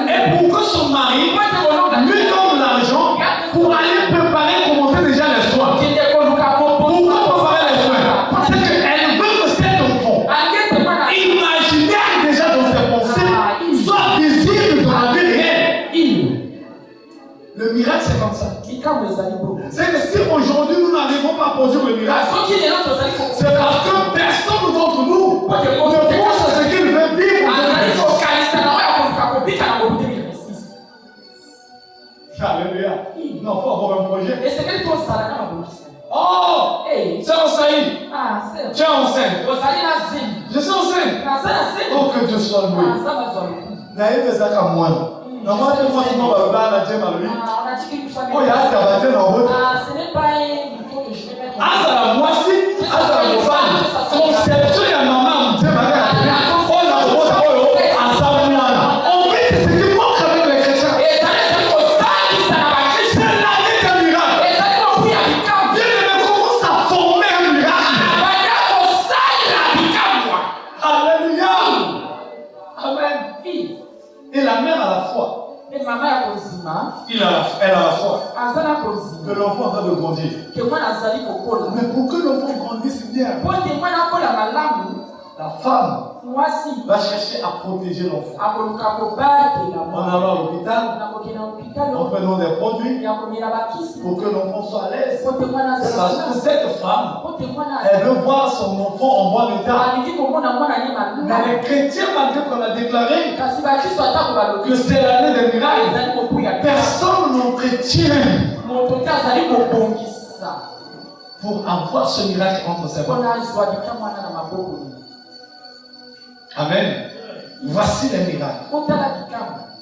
Et pour que son mari lui donne l'argent pour aller préparer, commencer déjà les soins. Pourquoi préparer les soins? C'est qu'elle veut que cet enfant, imaginaire déjà dans ses pensées, soit visible dans la vie réelle. Le miracle, c'est comme ça. C'est que si aujourd'hui nous n'arrivons pas à produire le miracle, c'est parce que personne d'entre nous ne pense à ce qu'il veut vivre. Alléluia. Non, il faut avoir un projet. Oh! C'est enceinte. Tu es enceinte. Je suis enceinte. Oh, que Dieu soit loué. N'ayez pas ça comme moi. Non, moi, je pense que moi, je vais à Dieu, ma vie. Oh, il y a ça, va en route. Ce n'est pas un bouton que je vais mettre en ah, ça va, moi aussi. Ah, ça va, mon fan. Conception, il y a maman, Dieu, ma mère. Oh, la route, ah, ça va, moi. On vit, c'est ce qui manque avec les chrétiens. C'est l'année d'un miracle. Dieu me commence à former un miracle. Alléluia. Amen. Et la mère a la foi. Elle a la foi que l'enfant va de grandir. Mais pour que l'enfant grandisse bien, la femme va chercher à protéger l'enfant. En allant à l'hôpital, en prenant des produits pour que l'enfant soit à l'aise. Parce que cette femme, elle veut voir son enfant en bon état. Mais les chrétiens, malgré qu'on a déclaré que c'est l'année des miracles, personne n'entretient pour avoir ce miracle entre ses mains. Amen. Voici les miracles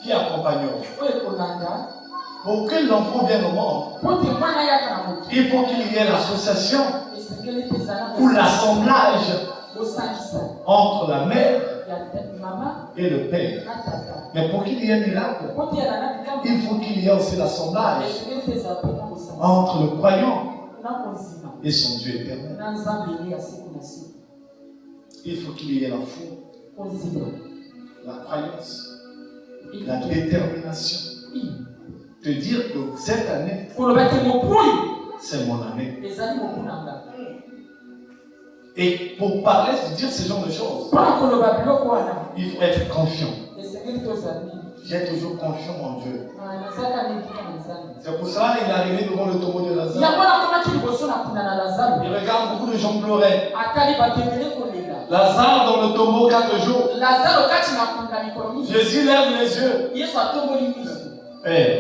qui accompagneront. Pour que l'enfant vienne au monde, il faut qu'il y ait l'association ou l'assemblage entre la mère et le père. Mais pour qu'il y ait un miracle, il faut qu'il y ait aussi l'assemblage entre le croyant et son Dieu éternel. Il faut qu'il y ait la foi, la croyance, la détermination. De dire que cette année, c'est mon année. Et pour parler, de dire ce genre de choses, il faut être confiant. J'ai toujours confiance en Dieu. C'est pour cela qu'il est arrivé devant le tombeau de Lazare. Il regarde, beaucoup de gens pleuraient. Lazare dans le tombeau 4 jours. Jésus lève les yeux. Père,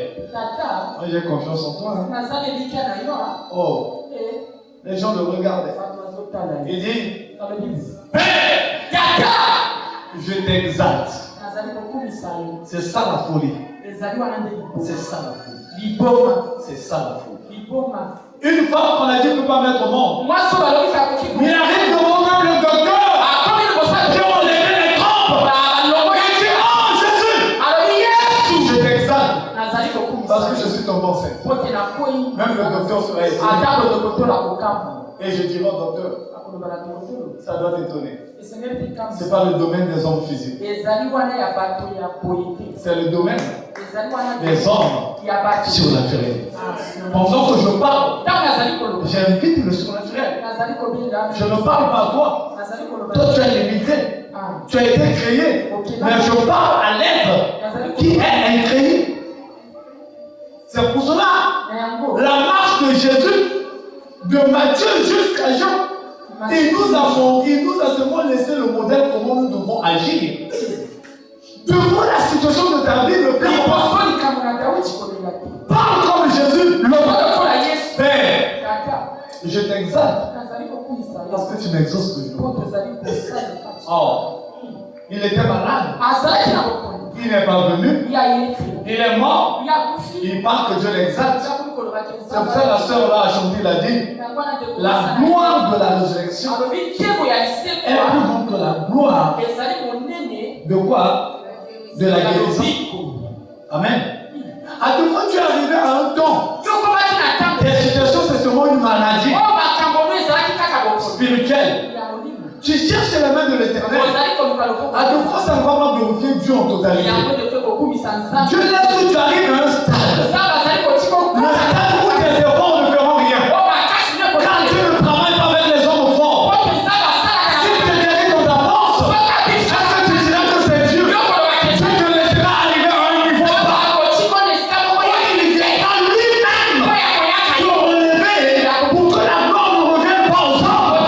moi j'ai confiance en toi. Oh, les gens le regardaient. Il dit, Père, je t'exalte. C'est ça la folie. C'est ça la folie. C'est ça la folie. Une femme qu'on a dit ne peut pas mettre au monde. Mais il arrive devant même le docteur. Dieu a levé les trompes. Il dit, oh Jésus, je t'exalte. Parce que je suis ton conseil. Même le docteur sera ici. Et je dirai au docteur, ça doit t'étonner. Ce n'est pas le domaine des hommes physiques. C'est le domaine des hommes surnaturels. Pendant que je parle, j'invite le surnaturel. Je ne parle pas à toi. Toi, tu es limité. Tu as été créé. Mais je parle C'est pour cela, la marche de Jésus, de Matthieu jusqu'à Jean, il nous a seulement laissé le modèle comment nous devons agir. Devant la situation de ta vie, le Père parle comme Jésus. Père, je t'exalte parce que tu m'exauces toujours. Oh, il était malade. Il n'est pas venu. Il est mort. Il parle que Dieu l'exalte. C'est pour ça que la sœur là a chanté, il a dit la gloire de la résurrection est plus grande que la gloire de quoi? De la guérison. Amen. À deux fois, tu es arrivé à un temps. Tes situations, c'est seulement une maladie spirituelle. Tu cherches les mains de l'Éternel. À deux fois, ça ne va pas glorifier Dieu en totalité. Dieu laisse que tu arrives à un stade. Le stade où tes efforts ne feront rien. Quand Dieu ne travaille pas avec les hommes forts. Si tu es guéri dans ta force, est-ce que tu diras que c'est Dieu? Tu te laisseras arriver à un niveau bas. Il viendra lui-même te relever pour que la gloire ne revienne pas aux hommes.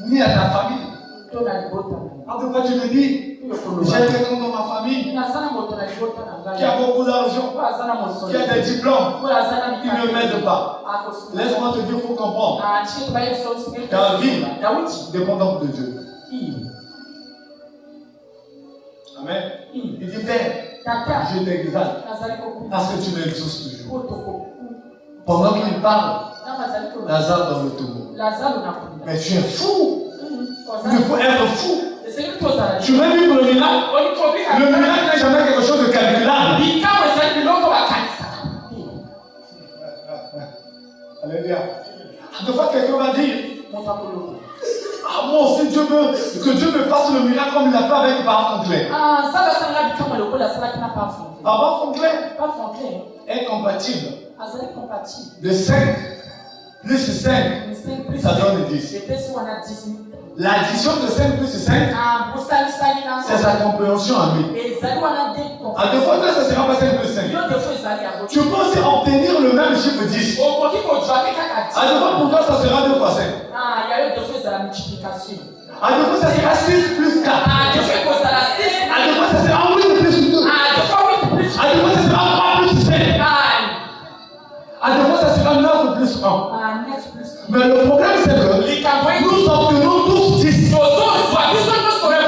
Ni à ta famille. En tout cas, tu me dis, j'ai quelqu'un dans ma famille qui a beaucoup d'argent, qui a des diplômes, qui ne m'aide pas. Laisse-moi te dire, il faut comprendre. Ta vie dépendante de Dieu. Amen. Il dit, Père, je t'exalte parce que tu m'exauces toujours. Pendant qu'il parle, Lazare dans le tombeau. Mais tu es fou. Il faut être fou. Tu veux vivre le miracle? Le miracle n'est jamais quelque chose de calculable. Alléluia. Deux fois, quelqu'un va dire ah, moi aussi, Dieu veut que Dieu me fasse le miracle comme il a fait avec Papa Franklin. Papa Franklin est compatible. De 5 plus 5, ça donne 10. L'addition de 5 plus 5, c'est sa compréhension à lui. À deux fois, ça ne sera pas 5 plus 5. Tu peux aussi obtenir le même chiffre 10. À deux fois, pour toi, ça sera 2 fois 5. À deux fois, ça sera 6 plus 4. À deux fois, ça sera 8 plus 2. À deux fois, ça sera 3 plus 7. À deux fois, ça sera 9 plus 1. Mais le problème, c'est que nous obtenons tous 10. Mais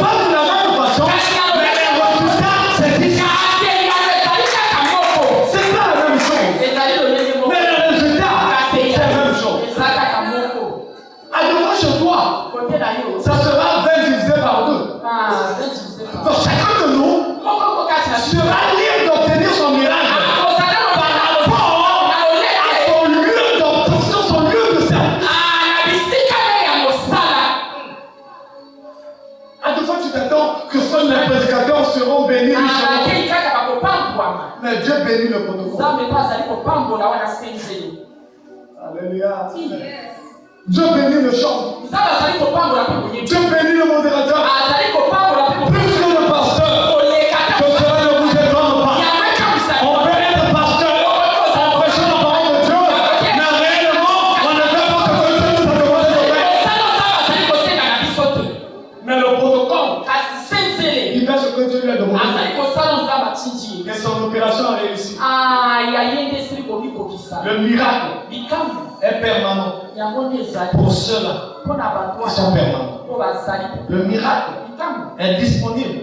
pas de la même façon. Mais le résultat, c'est 10. C'est pas la même chose. Mais le résultat, c'est la même chose. À deux fois chez toi, ça sera 20 divisé par 2. Donc chacun de nous sera libre d'obtenir son miracle. Que seuls les prédicateurs seront bénis. Mais Dieu bénit le protocole. Alléluia. Dieu bénit le chant. Dieu bénit le modérateur. Plus que le pasteur. Que cela ne vous étonne pas. On peut être pasteur en prêchant la parole de Dieu. Mais réellement, on ne fait pas ce que Dieu nous a demandé de faire. Mais le protocole, il fait ce que Dieu lui a demandé. Et son opération a réussi. Le miracle est permanent pour ceux-là qui sont permanents. Le miracle est disponible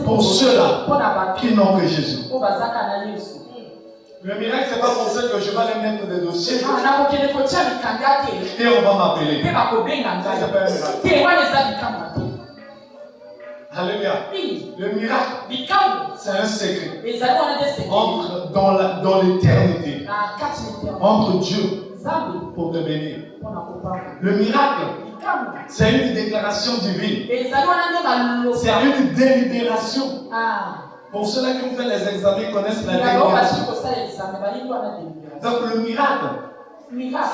pour ceux-là qui n'ont que Jésus. Le miracle, ce n'est pas pour ça que je vais aller mettre des dossiers et on va m'appeler. C'est pas un miracle. Alléluia. Le miracle, c'est un secret. Entre dans l'éternité. Entre Dieu pour te bénir. Le miracle, c'est une déclaration divine. C'est une délibération. Pour ceux-là qui ont fait les examens, connaissent la délibération. Donc le miracle,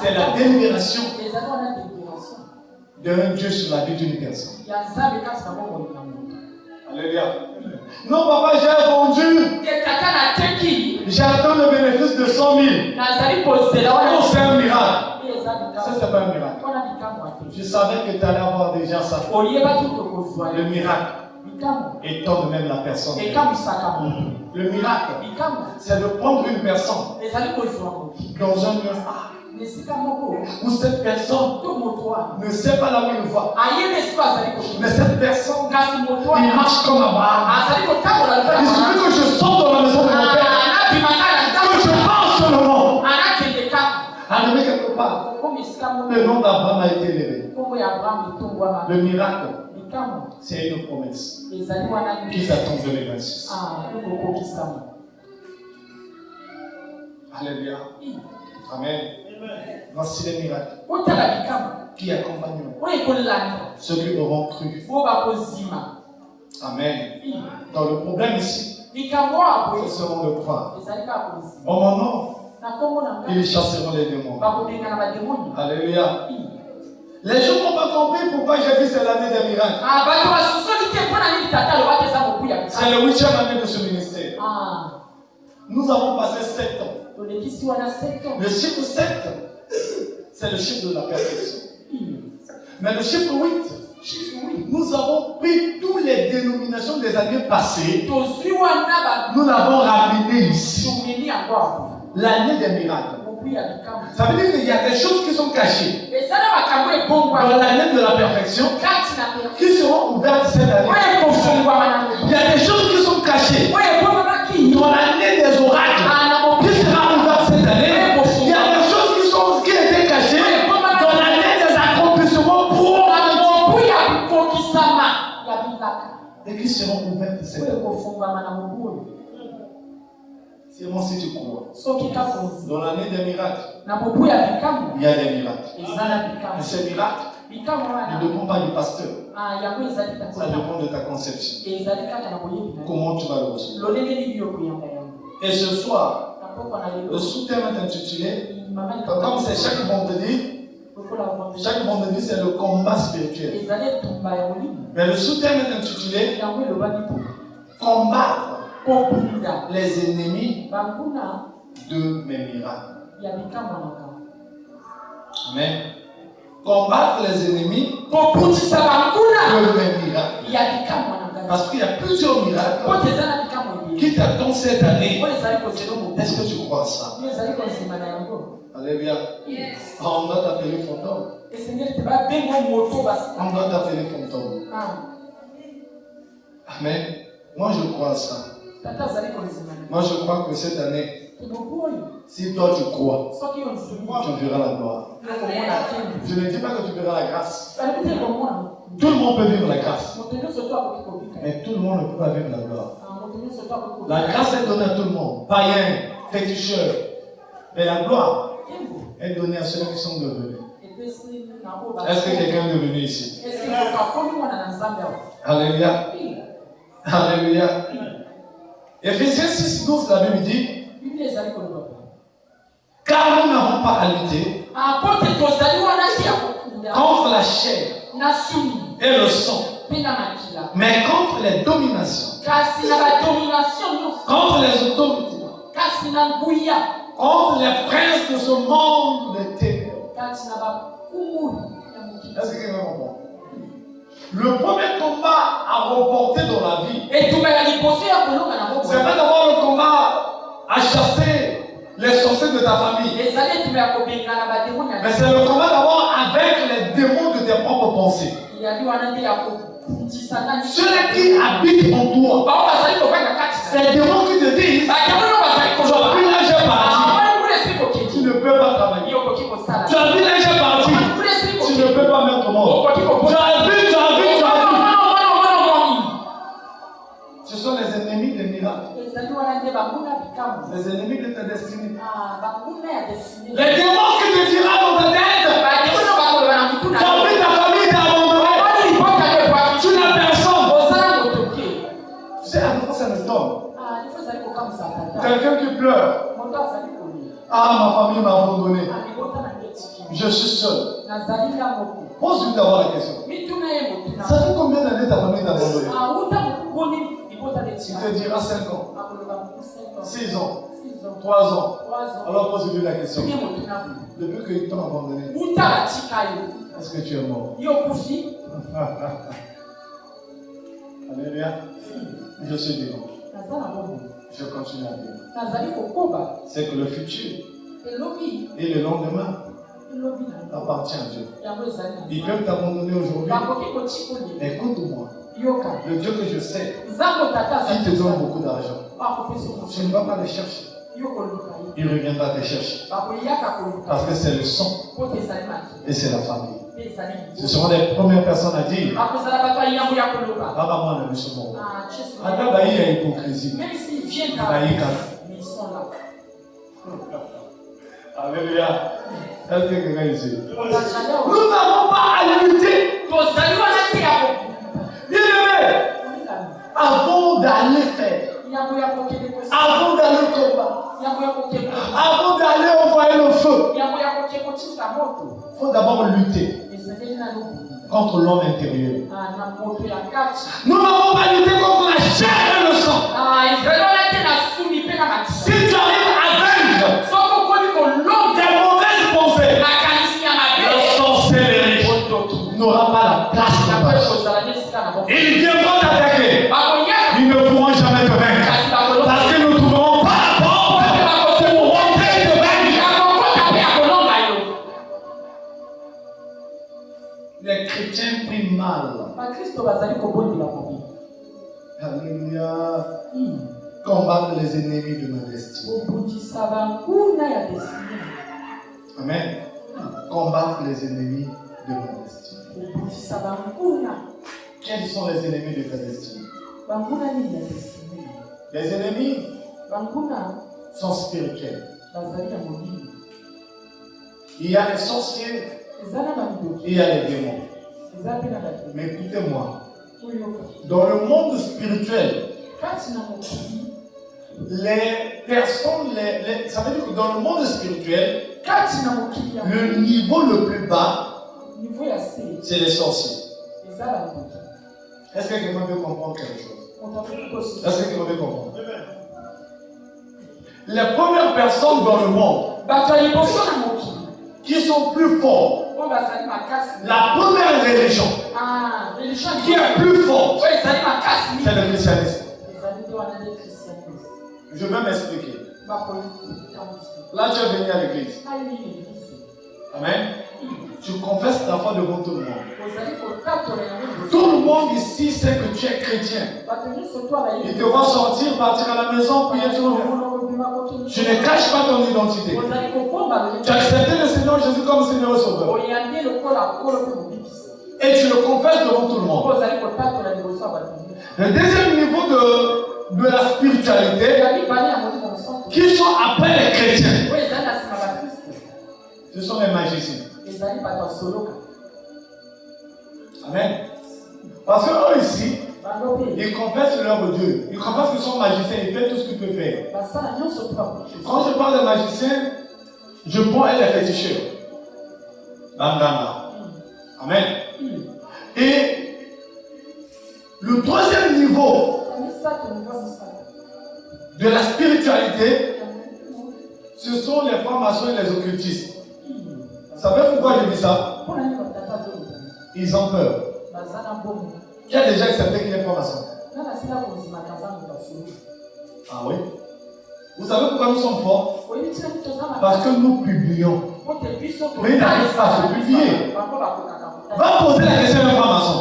c'est la délibération d'un Dieu sur la vie d'une personne. Alléluia. Non, papa, j'ai vendu. J'attends le bénéfice de 100 000. Oh, c'est un miracle. Ça, c'est pas un miracle. Je savais que tu allais avoir déjà ça. Le miracle étonne même la personne. Le miracle, c'est de prendre une personne dans un lieu où cette personne ne sait pas là où il va. Mais cette personne, il marche comme Abraham. Il suffit que je sorte dans la maison de mon père, que je marche seulement. Arrivé quelque part, le nom d'Abraham a été élevé. Le miracle, c'est une promesse qui t'attend en 2026. Alléluia. Amen. Voici les miracles qui accompagneront ceux qui auront cru. Amen. Dans le problème ici, ce seront de croire. En mon nom, ils chasseront les démons. Alléluia. Les gens n'ont pas compris pourquoi j'ai dit c'est l'année des miracles. C'est le 8e année de ce ministère. Nous avons passé 7 ans. Le chiffre 7, c'est le chiffre de la perfection. Mais le chiffre 8, nous avons pris toutes les dénominations des années passées. Nous l'avons ramené ici. L'année des miracles. Ça veut dire qu'il y a des choses qui sont cachées dans l'année de la perfection qui seront ouvertes cette année. Il y a des choses qui sont cachées dans l'année des oracles qui sera ouverte cette année. Il y a des choses qui étaient cachées dans l'année des accomplissements et qui seront ouvertes cette année. C'est moi si tu crois. Dans l'année des miracles, il y a des miracles. Et ces miracles ne dépendent pas du pasteur. Ça dépend de ta conception. Comment tu vas le recevoir. Et ce soir, le sous-thème est intitulé, comme c'est chaque vendredi, c'est le combat spirituel. Mais le sous-thème est intitulé combattre les ennemis de mes miracles. Amen. Combattre les ennemis de mes miracles. Parce qu'il y a plusieurs miracles qui t'attendent cette année. Est-ce que tu crois à ça? Alléluia. On doit t'appeler fantôme. On doit t'appeler fantôme. Amen. Moi je crois à ça. Moi je crois que cette année, si toi tu crois, tu verras la gloire. Je ne dis pas que tu verras la grâce. Tout le monde peut vivre la grâce. Mais tout le monde ne peut pas vivre la gloire. La grâce est donnée à tout le monde. Païen, féticheur. Mais la gloire est donnée à ceux qui sont devenus. Est-ce que quelqu'un est devenu ici? Alléluia. Alléluia. Ephésiens 6, 12, la Bible dit, car nous n'avons pas à lutter contre la chair et le sang, mais contre les dominations, contre les autorités, contre les princes de ce monde de ténèbres. Est-ce que quelqu'un comprend? Le premier combat à remporter dans la vie, c'est pas d'avoir le combat à chasser les sorciers de ta famille, mais c'est le combat d'avoir avec les démons de tes propres pensées. Ceux qui habitent en toi, c'est les démons qui te disent aujourd'hui là j'ai parti, tu ne peux pas travailler. Tu as vu là j'ai parti, tu ne peux pas mettre au monde. Tu as vu. Ce sont les ennemis des miracles. Les ennemis de ta destinée. Les démons qui te tirent dans ta tête. Tu as vu ta famille t'a abandonné. Tu n'as personne. Tu sais, à la fois ça me tombe. Quelqu'un qui pleure. Ah, ma famille m'a abandonné. Je suis seul. Pose-lui d'abord la question. Ça fait combien d'années ta famille t'a abandonné? Il te dira 5 ans, 6 ans, 3 ans. Alors pose-lui la question. Depuis qu'ils t'ont abandonné, est-ce que tu es mort? Alléluia. Je suis vivant. Je continue à vivre. C'est que le futur et le lendemain appartient à Dieu. Ils peuvent t'abandonner aujourd'hui. Écoute-moi. Le Dieu que je sais, il te donne beaucoup d'argent. Tu ne vas pas le chercher. Il reviendra te chercher. Parce que c'est le sang et c'est la famille. Ce seront les premières personnes à dire Baba, moi, nous sommes là. Il y a hypocrisie. Même s'ils viennent mais ils sont là. Alléluia. Est-ce que quelqu'un ici? Nous n'avons pas à lutter. Bien-aimé, avant d'aller faire, avant d'aller combattre, avant d'aller envoyer le feu, il faut d'abord lutter contre l'homme intérieur. Nous n'avons pas lutté contre la chair et le sang. Si tu arrives à vaincre des mauvaises pensées, la sorcellerie n'aura pas la place. Ils viendront t'attaquer. Ils ne pourront jamais te vaincre. Parce que nous ne trouverons pas la porte pour rentrer et te vaincre. Les chrétiens prient mal. Alléluia. Combattre les ennemis de ma destinée. Amen. Combattre les ennemis de ma destinée. Quels sont les ennemis de ta destinée? Les ennemis sont spirituels. Il y a les sorciers et il y a les démons. Mais écoutez-moi, dans le monde spirituel, les personnes, ça veut dire que dans le monde spirituel, le niveau le plus bas, c'est les sorciers. Est-ce que quelqu'un veut comprendre quelque chose? Est-ce que quelqu'un veut comprendre? Les premières personnes dans le monde qui sont plus forts, la première religion qui est plus forte, c'est le christianisme. Je vais m'expliquer. Là, tu es venu à l'église. Amen. Tu confesses ta foi devant tout le monde. Tout le monde ici sait que tu es chrétien. Il te voit sortir, partir à la maison, prier tout le monde. Tu ne caches pas ton identité. Tu as accepté le Seigneur Jésus comme Seigneur et Sauveur. Et tu le confesses devant tout le monde. Le deuxième niveau de la spiritualité, qui sont après les chrétiens, ce sont les magiciens. Amen. Parce qu'eux ici, ils confessent leur Dieu. Ils confessent qu'ils sont magiciens. Ils font tout ce qu'ils peuvent faire. Quand je parle de magiciens, je prends les féticheurs. Bandana. Amen. Et le troisième niveau de la spiritualité, ce sont les francs-maçons et les occultistes. Vous savez pourquoi je dis ça? Ils ont peur. Qui a déjà accepté qu'il est franc-maçon? Ah oui? Vous savez pourquoi nous sommes forts? Parce que nous publions. Mais il n'arrive pas à se publier. Va poser la question à un franc-maçon.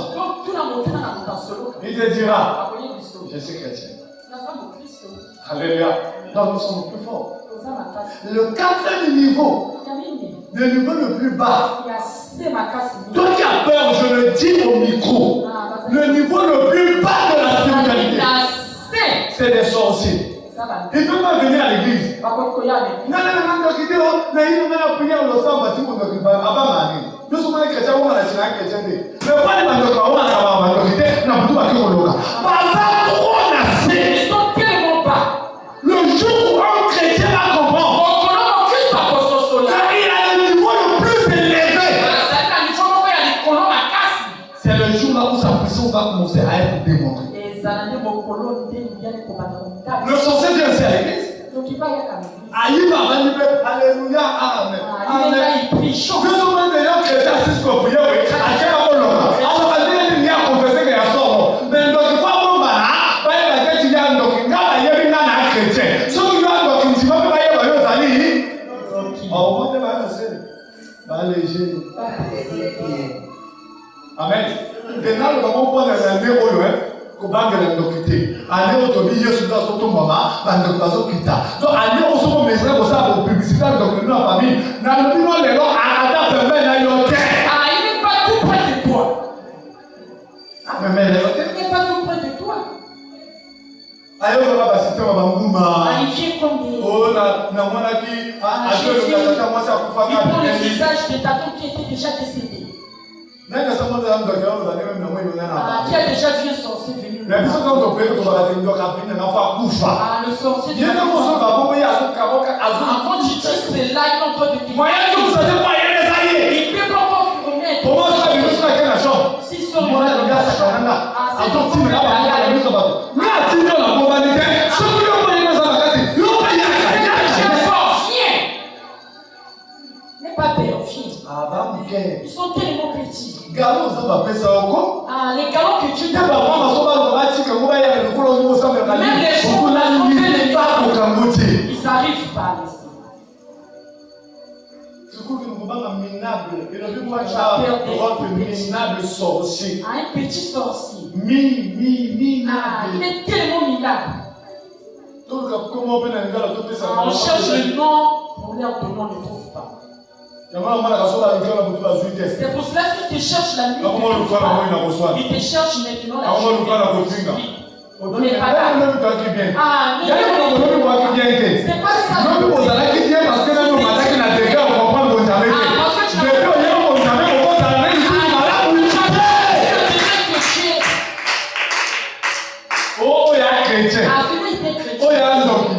Il te dira, je suis chrétien. Alléluia. Donc nous sommes plus forts. Le quatrième niveau, le niveau le plus bas. Toi qui as peur, je le dis au micro. Le niveau le plus bas de la spiritualité, c'est des sorciers. Ils ne peuvent pas venir à l'église. Non, nous sommes les chrétiens, on a les chrétiens. Mais pas les mandokis, on a la mandokité, on a tout à Koloka. Ils sont tellement bas. Le jour où un chrétien va comprendre qu'il a le niveau le plus élevé, c'est le jour là où sa puissance va commencer à être démontrée. Le sorcier vient aussi à l'église. Donc il va y avoir. Alléluia, amen. Amen. Il prie chaud. Nous sommes des gens qui étaient assis pour prier, oui. À quel moment? Alors, on va dire qu'il y a confessé qu'il y a sort. Mais donc, il faut avoir un malin. Bah, il va dire qu'il y a un donc, il y a un chrétien. Ce qu'il y a un donc, il va pas y avoir un ami. Oh, on va dire, allez, amen. Maintenant, nous avons pas de l'année au loin. Kubanga na ndokite ani otobi Yesu da soto mama bando bazo kita so ani oso mo mesra ko sa ko publicité donc na famille na no bino le lo ata pembe na yo ke Il n'est pas tout près de toi. mais le Il n'est pas tout près de toi. ayo ko ba site ba nguma Il vient comme des... oh na mwana ki ajo lo na kama sa kufa Il prend le visage de ta tante qui était déjà décédée. Qui a déjà vu un sorcier venir. Le sorcier. Quand tu dis c'est là, il est en train de te dire. Il peut pas encore promettre. S'ils sont n'est pas père, ils sont tellement petits. Les galons que tu donnes. Même les gens ils arrivent pas ici. Un petit sorcier. Il est tellement minable. On cherche le nom pour leur donner, on ne trouve pas. C'est pour cela qu'il te cherche la nuit. Il te cherche maintenant la nuit. On n'est pas là. C'est pas ça. Oh, il y a un chrétien. Oh, il y a un homme.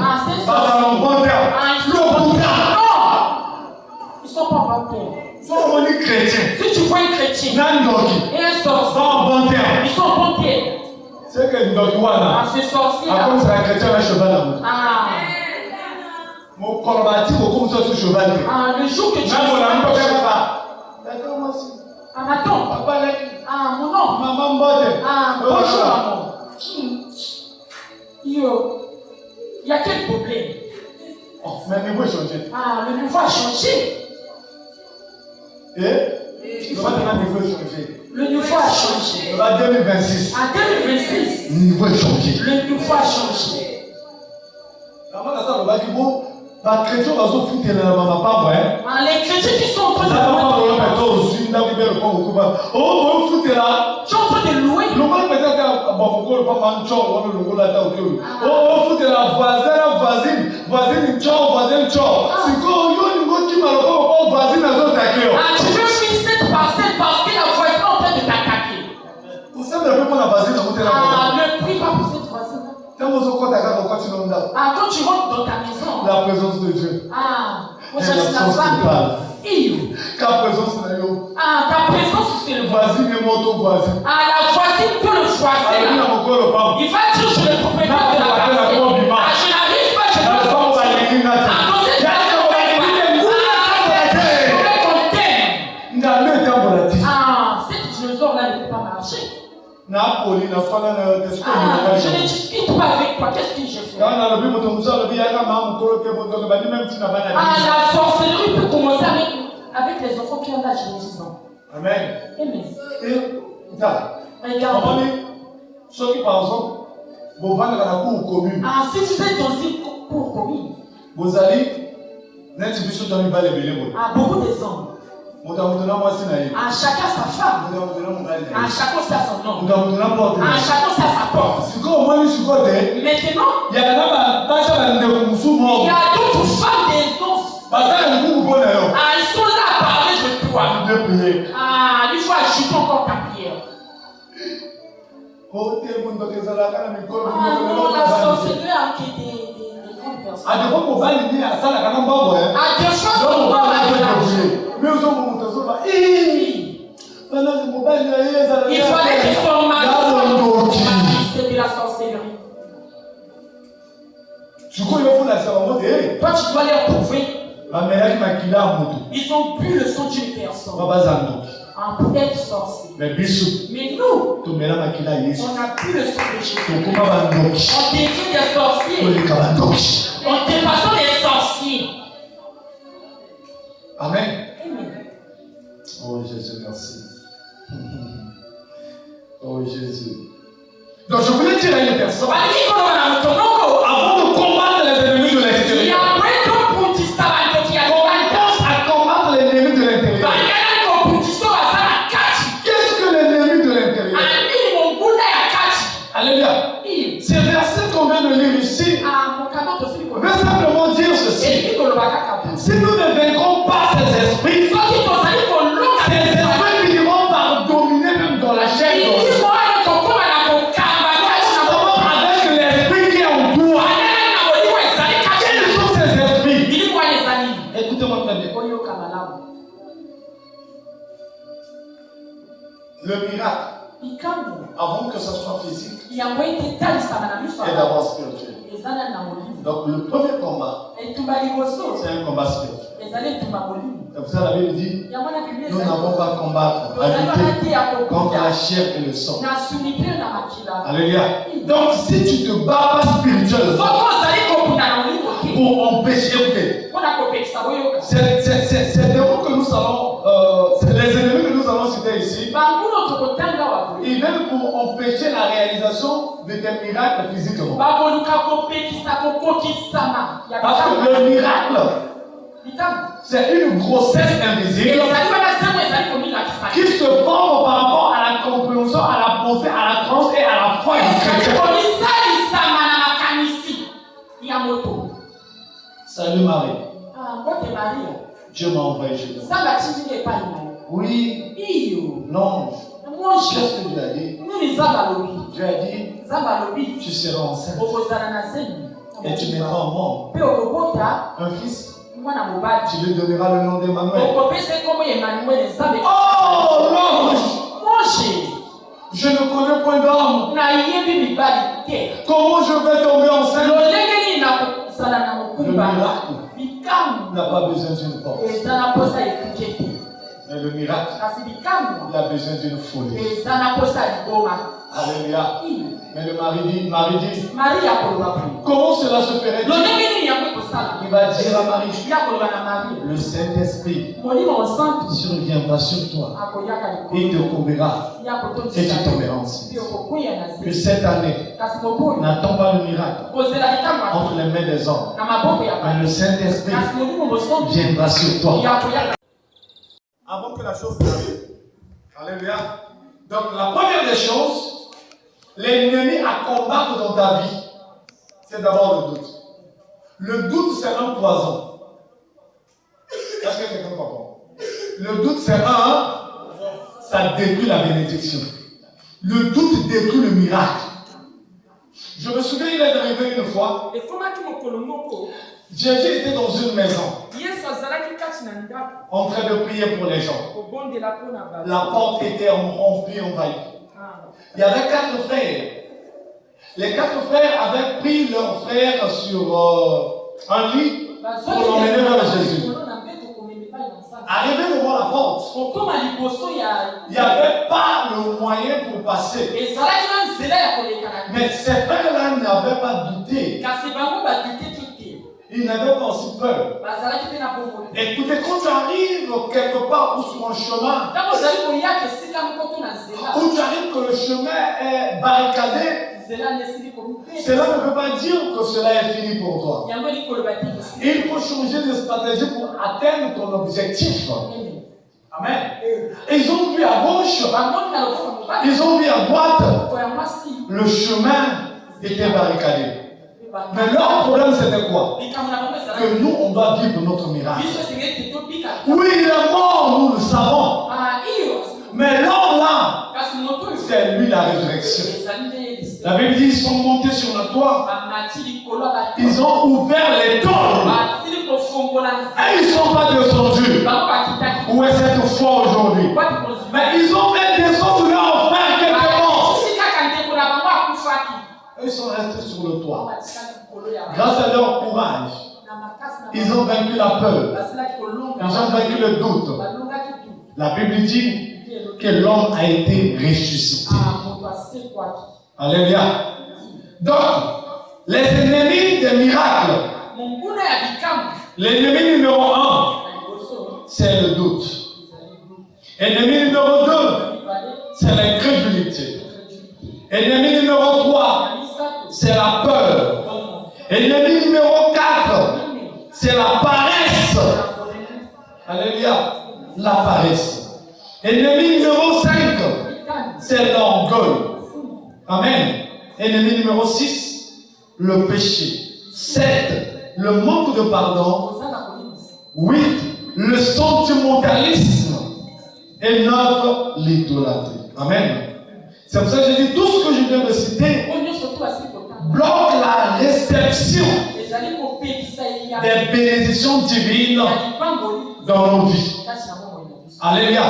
Ils sont pas bons. Si tu vois un chrétien et un sorcier, ils sont bons termes. C'est que ce sorcier là. C'est un chrétien avec un cheval. Mon corbatif au comme ça sur cheval. Le jour que tu attends. Mon nom. Maman Bote. Bonjour maman. Yo. Il y a quel problème? Mais le niveau a changé. Le niveau a changé. Le niveau a changé. En 2026. En 2026. Le niveau a changé. Le niveau a changé. Les chrétiens qui sont en train de louer. Tu veux fuir cette parcelle parce que la voisine est en train de t'attaquer. Ne prie pas pour cette voisine. Quand tu rentres dans ta maison, la présence de Dieu. Moi je suis la femme. Ta présence c'est ta présence c'est le voisin. La voisine peut le choisir. Il va dire je le propriétaire de la parcelle. Je n'arrive pas, je ne peux pas. Cette dinosaure là ne peut pas marcher. Je ne discute pas avec toi. Qu'est-ce que je fais? La sorcellerie peut commencer avec les enfants qui ont l'âge de 10 ans. Amen. Amen. Regarde. Par exemple, si vous êtes dans une cour commune, vous allez beaucoup des hommes. Chacun sa femme. Chacun son homme. Chacun sa porte. Maintenant, il y a d'autres femmes des hommes. Ils sont là à parler de toi. Il faut ajouter encore ta prière. La sorcellerie a qui des grandes personnes. À des fois, il fallait qu'ils soient mariés. C'est de la sorcellerie. Toi, tu dois leur prouver. Ils ont bu le sang d'une personne. Peut-être sorcier. Mais nous, on a bu le sang de Jésus. On devient des sorciers. On dépasse des sorciers. Amen. Oh Jésus, merci. Oh Jésus. Donc je voulais dire à une personne, avant de combattre les ennemis de l'extérieur, pense à combattre les ennemis de l'intérieur. Qu'est-ce que l'ennemi de l'intérieur? Alléluia. Ces versets qu'on vient de lire ici veut simplement dire ceci. Si nous ne vaincrons pas ces esprits, ces esprits finiront par dominer même dans la chair. Avec l'esprit qui est en toi. Quels sont ces esprits? Écoutez-moi très bien. Le miracle, avant que ce soit physique, est d'abord spirituel. Donc le premier combat, c'est un combat spirituel. C'est pour ça que la Bible dit, nous n'avons pas à combattre, à lutter contre la chair et le sang. Alléluia. Donc si tu te bats pas spirituellement pour empêcher, c'est des mots que nous allons, les ennemis que nous allons citer ici, ils viennent pour empêcher la réalisation de tes miracles physiquement. Parce que le miracle, c'est une grossesse invisible qui se forme par rapport à la compréhension, à la pensée, à la transe et à la foi du chrétien. Salut Marie. Dieu m'a envoyé chez toi. Oui. Non. Qu'est-ce que Dieu a dit? Dieu a dit, tu seras enceinte et tu mettras au monde un fils. Tu lui donneras le nom d'Emmanuel. Oh non! Je ne connais point d'homme. Comment je vais tomber enceinte? Le miracle n'a pas besoin d'une porte. Mais le miracle, il a besoin d'une folie. Alléluia. Mais le mari dit, comment cela se ferait-il? Il va dire à Marie, le Saint-Esprit surviendra sur toi. Il te couvrira et tu tomberas enceinte. Que cette année, n'attends pas le miracle entre les mains des hommes. Mais le Saint-Esprit viendra sur toi. Avant que la chose n'arrive. Alléluia. Donc la première des choses, l'ennemi à combattre dans ta vie, c'est d'abord le doute. Le doute, c'est un poison. Est-ce que quelqu'un comprend? Le doute, c'est ça détruit la bénédiction. Le doute détruit le miracle. Je me souviens, il est arrivé une fois. Jésus était dans une maison en train de prier pour les gens. La porte était remplie, envahie. Il y avait 4 frères. Les 4 frères avaient pris leur frère sur un lit pour l'emmener vers Jésus. Arrivé devant la porte, il n'y avait pas le moyen pour passer. Mais ces frères-là n'avaient pas douté. Ils n'avaient pas aussi peur. Écoutez, quand tu arrives quelque part ou sur un chemin, où tu arrives que le chemin est barricadé, cela ne veut pas dire que cela est fini pour toi. Il faut changer de stratégie pour atteindre ton objectif. Amen. Ils ont vu à gauche, ils ont vu à droite, le chemin était barricadé. Mais leur problème c'était quoi? Que nous on doit vivre notre miracle. Oui, il est mort, nous le savons. Mais l'homme là, c'est lui la résurrection. La Bible dit ils sont montés sur le toit. Ils ont ouvert les tôles. Et ils ne sont pas descendus. Où est cette foi aujourd'hui? Mais ils ont fait descendre leur frère quelque part. Eux sont restés sur le toit. Grâce à leur courage, ils ont vaincu la peur. Ils ont vaincu le doute. La Bible dit que l'homme a été ressuscité. Alléluia. Donc, les ennemis des miracles, l'ennemi numéro 1, c'est le doute. Ennemi numéro 2, c'est l'incrédulité. Ennemi numéro 3, c'est la peur. Ennemi numéro 4, c'est la paresse. Alléluia. La paresse. Ennemi numéro 5, c'est l'orgueil. Amen. Ennemi numéro 6, le péché. 7, le manque de pardon. 8, le sentimentalisme. Et 9, l'idolâtrie. Amen. C'est pour ça que je dis tout ce que je viens de citer bloque la réception des bénédictions divines dans nos vies. Alléluia.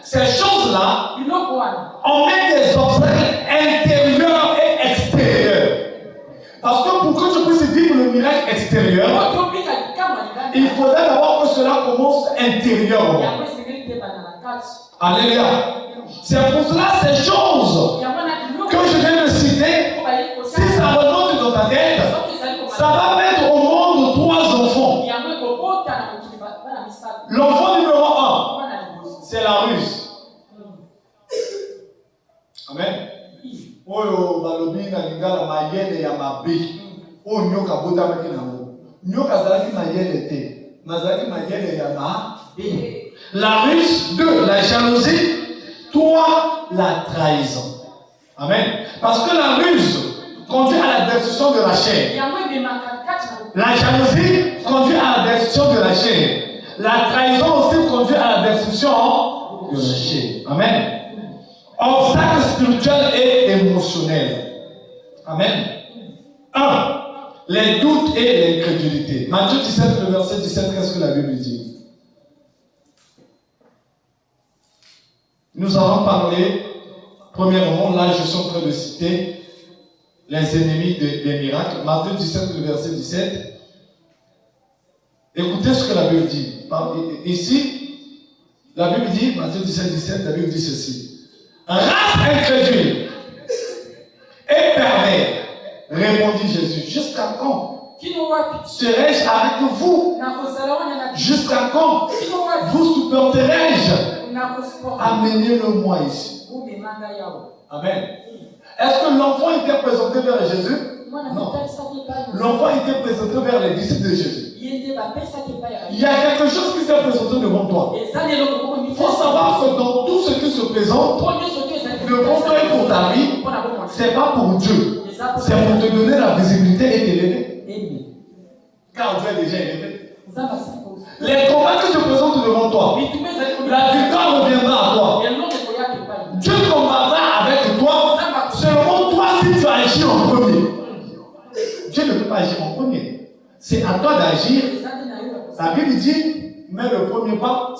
Ces choses-là, on met des obstacles intérieurs et extérieurs. Parce que pour que tu puisses vivre le miracle extérieur, il faudrait d'abord que cela commence intérieurement. Alléluia. C'est pour cela ces choses que je viens de citer, si ça remonte dans ta tête, ça va mettre au monde 3 enfants. L'enfant numéro 1, c'est la ruse. Amen. Oyo balobi na lingala mayele ya mabe. Oyo nyoka bota maki na mo. Nyoka zalaki mayele te. Mazalaki mayele ya mabe. La ruse, 2, la jalousie, 3, la trahison. Amen. Parce que la ruse conduit à la destruction de la chair. La jalousie conduit à la destruction de la chair. La trahison aussi conduit à la destruction de la chair. Amen. Obstacle spirituel et émotionnel. Amen. 1. Les doutes et l'incrédulité. Matthieu 17, le verset 17, qu'est-ce que la Bible dit? Nous allons parler, premièrement, là je suis en train de citer les ennemis des miracles. Matthieu 17, le verset 17. Écoutez ce que la Bible dit. Ici, la Bible dit, Matthieu 17, 17, la Bible dit ceci. Race incrédule et pervers, répondit Jésus. Jusqu'à quand serai-je avec vous? Jusqu'à quand vous supporterai-je? Amenez-le-moi ici. Amen. Est-ce que l'enfant était présenté vers Jésus? Non. L'enfant était présenté vers les disciples de Jésus. Il y a quelque chose qui s'est présenté devant toi. Il faut savoir que dans tout ce qui se présente devant toi et pour ta vie, ce n'est pas pour Dieu. C'est pour te donner la visibilité et t'élever. Car Dieu est déjà élevé. Les combats qui se présentent devant toi, la victoire reviendra à toi. Dieu combattra avec toi selon toi si tu agis en premier. Dieu ne peut pas agir en premier. C'est à toi d'agir. La Bible dit, mets le premier pas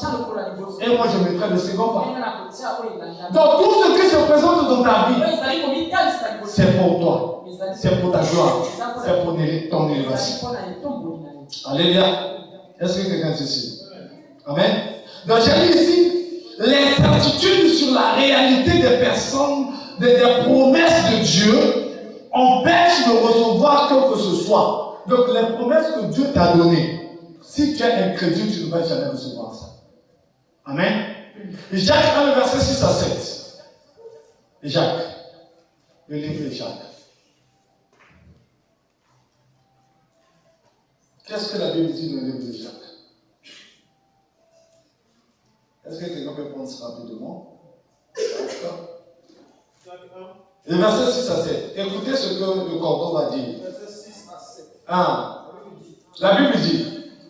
et moi je mettrai le second pas. Donc tout ce qui se présente dans ta vie, c'est pour toi. C'est pour ta gloire. C'est pour ton élévation. Alléluia. Est-ce que quelqu'un est ici? Amen. Donc j'ai dit ici, l'incertitude sur la réalité des personnes, des promesses de Dieu, empêche de recevoir quoi que ce soit. Donc les promesses que Dieu t'a données, si tu es incrédule, tu ne vas jamais recevoir ça. Amen. Et Jacques 1, le verset 6 à 7. Et Jacques, le livre de Jacques. Qu'est-ce que la Bible dit dans le livre de Jacques? Est-ce que quelqu'un peut prendre ça rapidement? Le verset 6 à 7. Écoutez ce que le cordon va dire. Verset 6 à 7. 1. La Bible dit.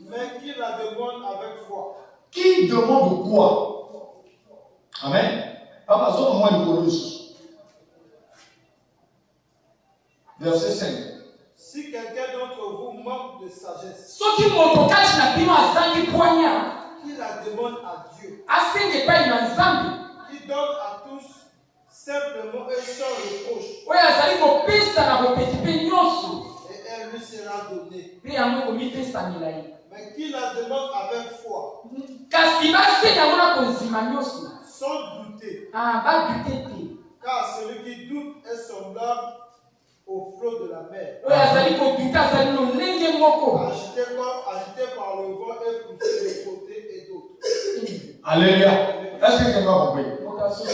Mais qui la demande avec foi? Qui demande quoi? Amen. Papa, donne-moi le Colosse. Verset 5. Si quelqu'un d'entre vous manque de sagesse, qui la demande à Dieu, qui qui donne à tous simplement et sans reproche. Et elle lui sera donnée. Mais qui la demande avec foi, sans douter. Car celui qui doute est semblable au flot de la mer, agité par le vent et poussé de côté et d'autre. Alléluia. Est-ce que quelqu'un a compris?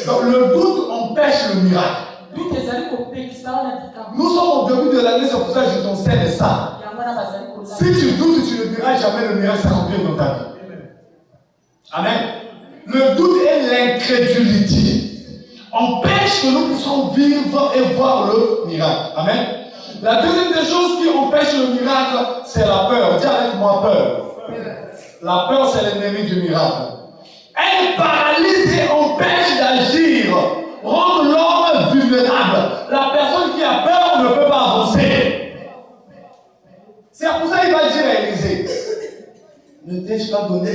Donc le doute empêche le miracle. Nous sommes au début de l'année, c'est pour ça que je t'enseigne ça. Si tu doutes, tu ne verras jamais le miracle s'accomplir dans ta vie. Amen. Le doute et l'incrédulité empêchent que nous puissions vivre et voir le miracle. Amen. La deuxième des choses qui empêche le miracle, c'est la peur. Dis avec moi peur. La peur, c'est l'ennemi du miracle. Elle paralyse et empêche d'agir, rend l'homme vulnérable. La personne qui a peur ne peut pas avancer. C'est pour ça qu'il va dire à Élisée, ne t'ai-je pas donné?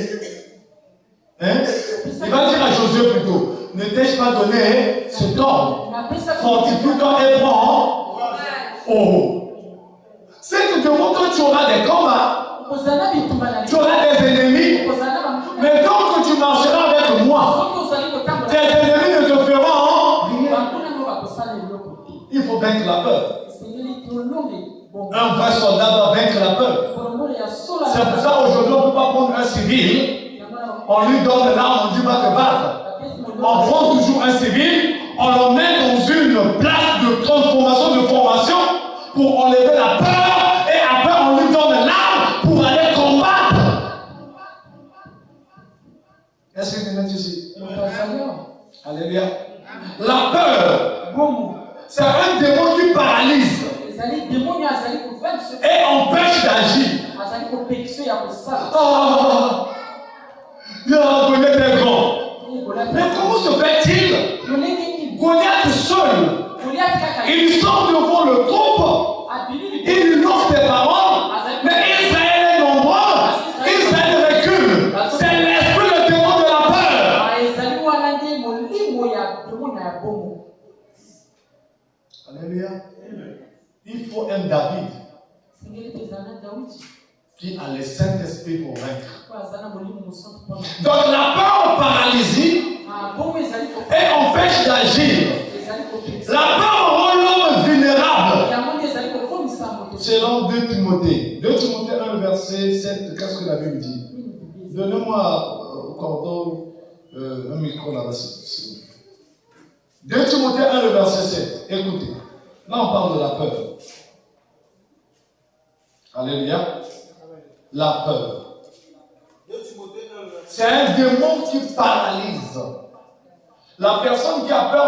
Hein? Il va dire à Josué plutôt, ne t'ai-je pas donné cet ordre? Fortifie-toi et prends. Oh. C'est que devant toi tu auras des combats, tu auras des ennemis, mais tant que tu marcheras avec moi, tes ennemis ne te feront rien. Il faut vaincre la peur. Un vrai soldat doit vaincre la peur. C'est pour ça aujourd'hui on ne peut pas prendre un civil, on lui donne l'arme, on dit va te battre. On prend toujours un civil, on le met dans une place de transformation, de formation, pour enlever la peur, et après on lui donne l'arme pour aller combattre. Est-ce que vous êtes ici? Alléluia. La peur, c'est un démon qui paralyse et empêche d'agir. Goliath est grand. Mais comment se fait-il? Goliath seul, il sort devant le groupe, il lance des paroles, mais Israël est nombreux, Israël recule. C'est l'esprit, le démon de la peur. Alléluia. Il faut un David qui a le Saint-Esprit pour vaincre. Donc la peur paralysie et empêche d'agir. La peur rend l'homme vulnérable. Selon 2 Timothée. 2 Timothée 1, verset 7, qu'est-ce que la Bible dit? Donnez-moi au cordon un micro là-bas. 2 Timothée 1, le verset 7. Écoutez. Là, on parle de la peur. Alléluia. La peur. C'est un démon qui paralyse. La personne qui a peur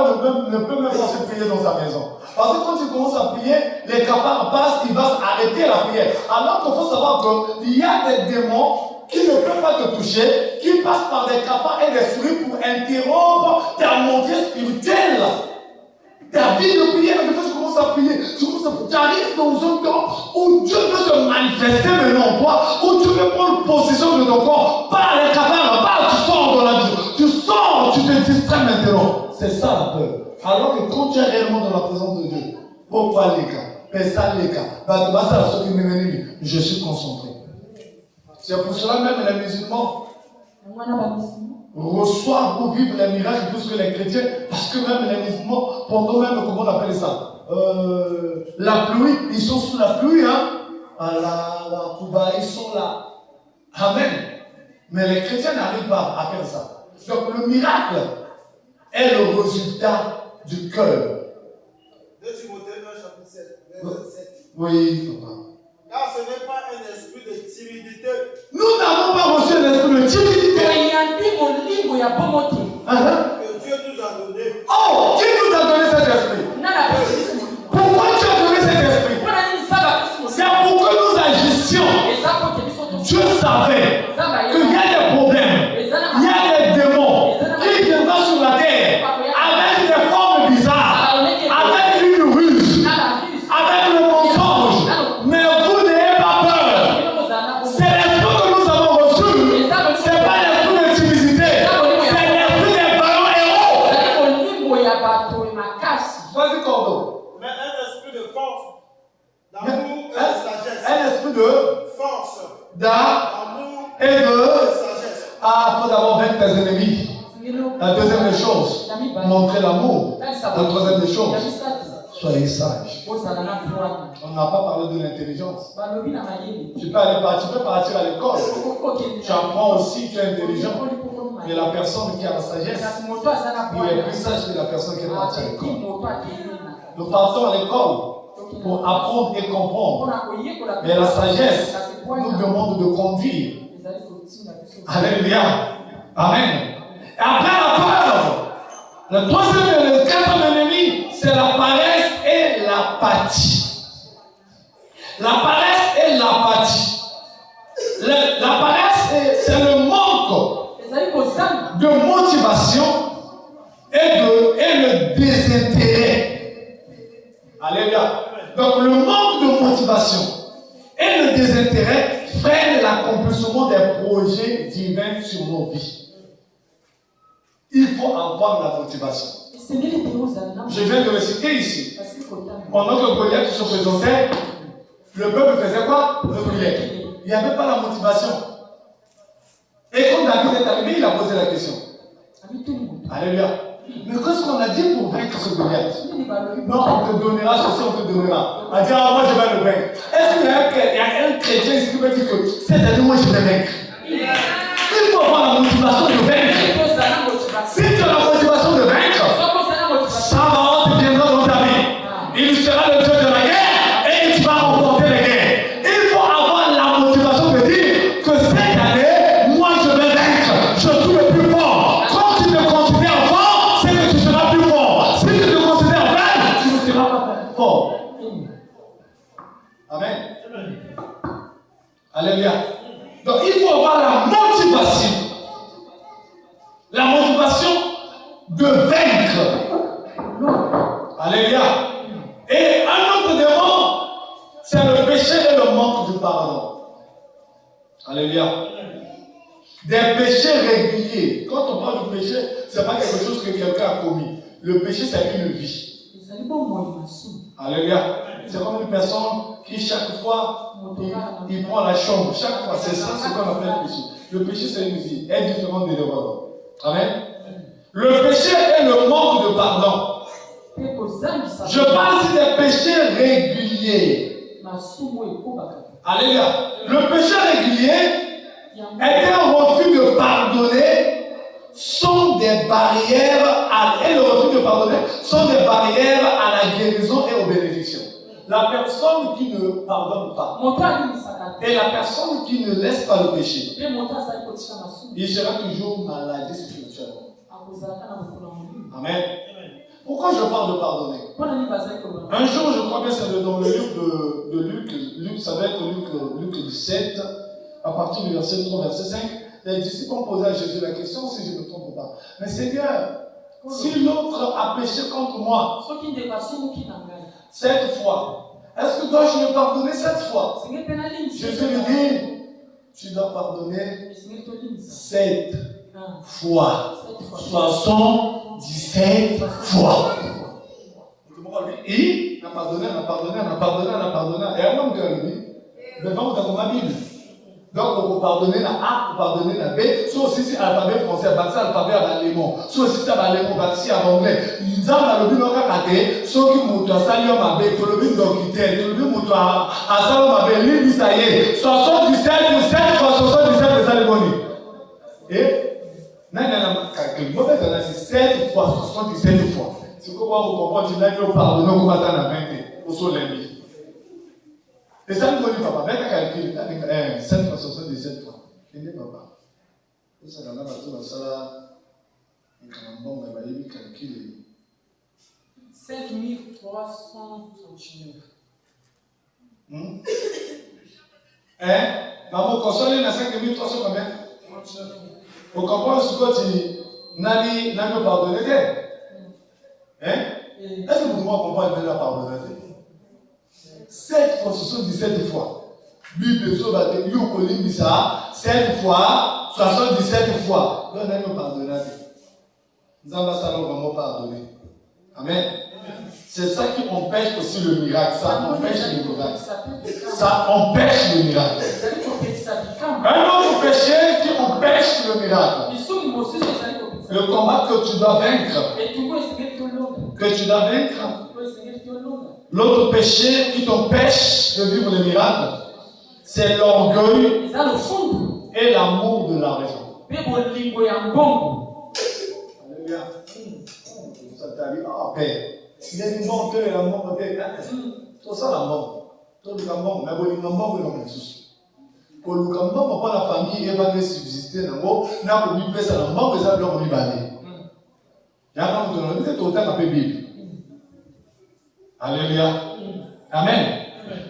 ne peut même pas se prier dans sa maison. Parce que quand tu commences à prier, les cafards passent, ils vont arrêter la prière. Alors qu'il faut savoir qu'il y a des démons qui ne peuvent pas te toucher, qui passent par des cafards et des souris pour interrompre ta montée spirituelle. Ta vie de prière, mais quand tu commences à prier, tu arrives dans un temps où Dieu veut se manifester maintenant en toi, où tu veux prendre possession de ton corps, par les cafards, tu sors dans la vie, tu sors, tu te distrais maintenant. C'est ça la peur. Alors que quand tu es réellement dans la présence de Dieu, pourquoi les gars, les gars, je suis concentré. C'est pour cela même les musulmans reçoivent ou vivent les miracles plus que les chrétiens, parce que même les musulmans, pendant même, comment on appelle ça, la pluie, ils sont sous la pluie, hein, ils sont là. Amen. Mais les chrétiens n'arrivent pas à faire ça. Donc le miracle est le résultat du cœur. 2 Timothée 1, chapitre 7, verset 7. Oui, papa. Car ce n'est pas un esprit de timidité. Nous n'avons pas reçu un esprit de timidité. Que Dieu nous a donné. Oh, qui nous a donné cet esprit? Pourquoi tu as donné cet esprit? C'est pour que nous agissions. Dieu savait qu'il y a des problèmes, il y a des démons qui viendront sur la terre avec des formes bizarres, avec une ruse, avec le mensonge. Mais vous n'ayez pas peur. C'est l'esprit que nous avons reçu. Ce n'est pas l'esprit de timidité. C'est l'esprit des valeurs D'amour et de sagesse. Un esprit de force. D'amour et de sagesse. Ah, il faut d'abord vaincre tes ennemis. La deuxième des choses, montrer l'amour. La troisième des choses, soyez sages. On n'a pas parlé de l'intelligence. Tu peux partir à l'école. Tu apprends aussi, tu es intelligent. Mais la personne qui a la sagesse, il est plus sage que la personne qui est partie à l'école. Nous partons à l'école pour apprendre et comprendre. Mais la sagesse nous demande de conduire. Alléluia. Amen. Et après la peur, le troisième et le quatrième ennemi, c'est la paresse et l'apathie. La paresse et l'apathie. La paresse, c'est le manque de motivation et le désintérêt. Alléluia. Donc le manque de motivation et le désintérêt freinent l'accomplissement des projets divins sur nos vies. Il faut avoir la motivation. Je viens de le citer ici. Pendant que Goliath se présentait, le peuple faisait quoi? Reculait. Il n'y avait pas la motivation. Et quand David est arrivé, il a posé la question. Alléluia. Mais qu'est-ce qu'on a dit pour vaincre ce Goliath? Non, on te donnera ceci, on te donnera. On a dit, ah, moi je vais le vaincre. Est-ce qu'il y a un chrétien ici qui peut dire que cette année, moi je vais vaincre? Il faut avoir la motivation de vaincre. Si tu as la motivation de vaincre, Sabaoth viendra dans ta vie. Il sera le Dieu de la guerre et tu vas remporter les guerres. Il faut avoir la motivation de dire que cette année, moi je vais vaincre. Je suis le plus fort. Quand tu te considères fort, c'est que tu seras plus fort. Si tu te considères faible, tu ne seras pas fort. Amen. Alléluia. Donc il faut avoir la motivation. La motivation de vaincre. Alléluia. Et un autre démon, c'est le péché et le manque de pardon. Alléluia. Des péchés réguliers. Quand on parle de péché, ce n'est pas quelque chose que quelqu'un a commis. Le péché, c'est une vie. Alléluia. C'est comme une personne qui chaque fois, il prend la chambre. Chaque fois, c'est ça ce qu'on appelle le péché. Le péché, c'est une vie. Elle est différente des démons. Amen. Le péché est le manque de pardon. Je parle ici des péchés réguliers. Alléluia. Le péché régulier est un refus de pardonner sont des barrières et le refus de pardonner sont des barrières à la guérison et aux bénédictions. La personne qui ne pardonne pas et la personne qui ne laisse pas le péché, il sera toujours maladie spirituellement. Amen. Pourquoi je parle de pardonner? Un jour, je crois bien c'est dans le livre de Luc, ça va être Luc 17, à partir du verset 3, verset 5, les disciples ont posé à Jésus la question, si je ne me trompe pas. Mais Seigneur, si l'autre a péché contre moi, 7 fois, est-ce que dois-je lui pardonner 7 fois? Jésus lui dit, tu dois pardonner 7 fois. 77 fois. Il a pardonné. Et un homme qui a dit, devant dans ma Bible. Donc, on peut pardonner la A, on peut pardonner la B. Soit aussi c'est l'alphabet français, c'est l'alphabet à l'alémon. Soit aussi c'est l'alémon, c'est à l'anglais. Ils ont le but de rater, soit qui montent à Salio Mabé, que le but d'Occitel, que le but monte à Salio Mabé, lui, ça y est, 77 fois 77 de Saliboni. Et, c'est 7 fois 77 fois. C'est pourquoi vous comprenez, tu n'as pas pardonné, vous m'attendez à 20 au soleil. Et ça nous dit, papa, même calcul, 7 fois 77 fois. Il n'est pas. Vous savez, on a tout ça là. Il y a un bon, il y a calcul. 5339. Hein? Maman, consolez la 5300 combien? Vous comprenez ce que tu n'as pas pardonné? Hein? Est-ce que vous comprenez que tu n'as pas pardonné? 7 fois 77 fois. 7 fois 77 fois. Donc, nous allons pardonner. Nous allons vraiment pardonner. Amen. C'est ça qui empêche aussi le miracle. Ça empêche le miracle. Ça empêche le miracle. Un autre péché qui empêche le miracle. Le combat que tu dois vaincre. Que tu dois vaincre. L'autre péché qui t'empêche de vivre le miracle, c'est l'orgueil et l'amour de l'argent. Alléluia. Ça t'a dit, ah, Père. Il y a une mort, il y a une mort, tout ça, la mort. Tout le monde, mais il y a une mort, il y a une souci. Pour le camp, pour la famille, il va aller subsister dans le mot, n'a pas oublié que ça, la mort, mais ça doit oublier baler. Il y a pas de temps, c'est autant qu'à Bible. Alléluia. Amen.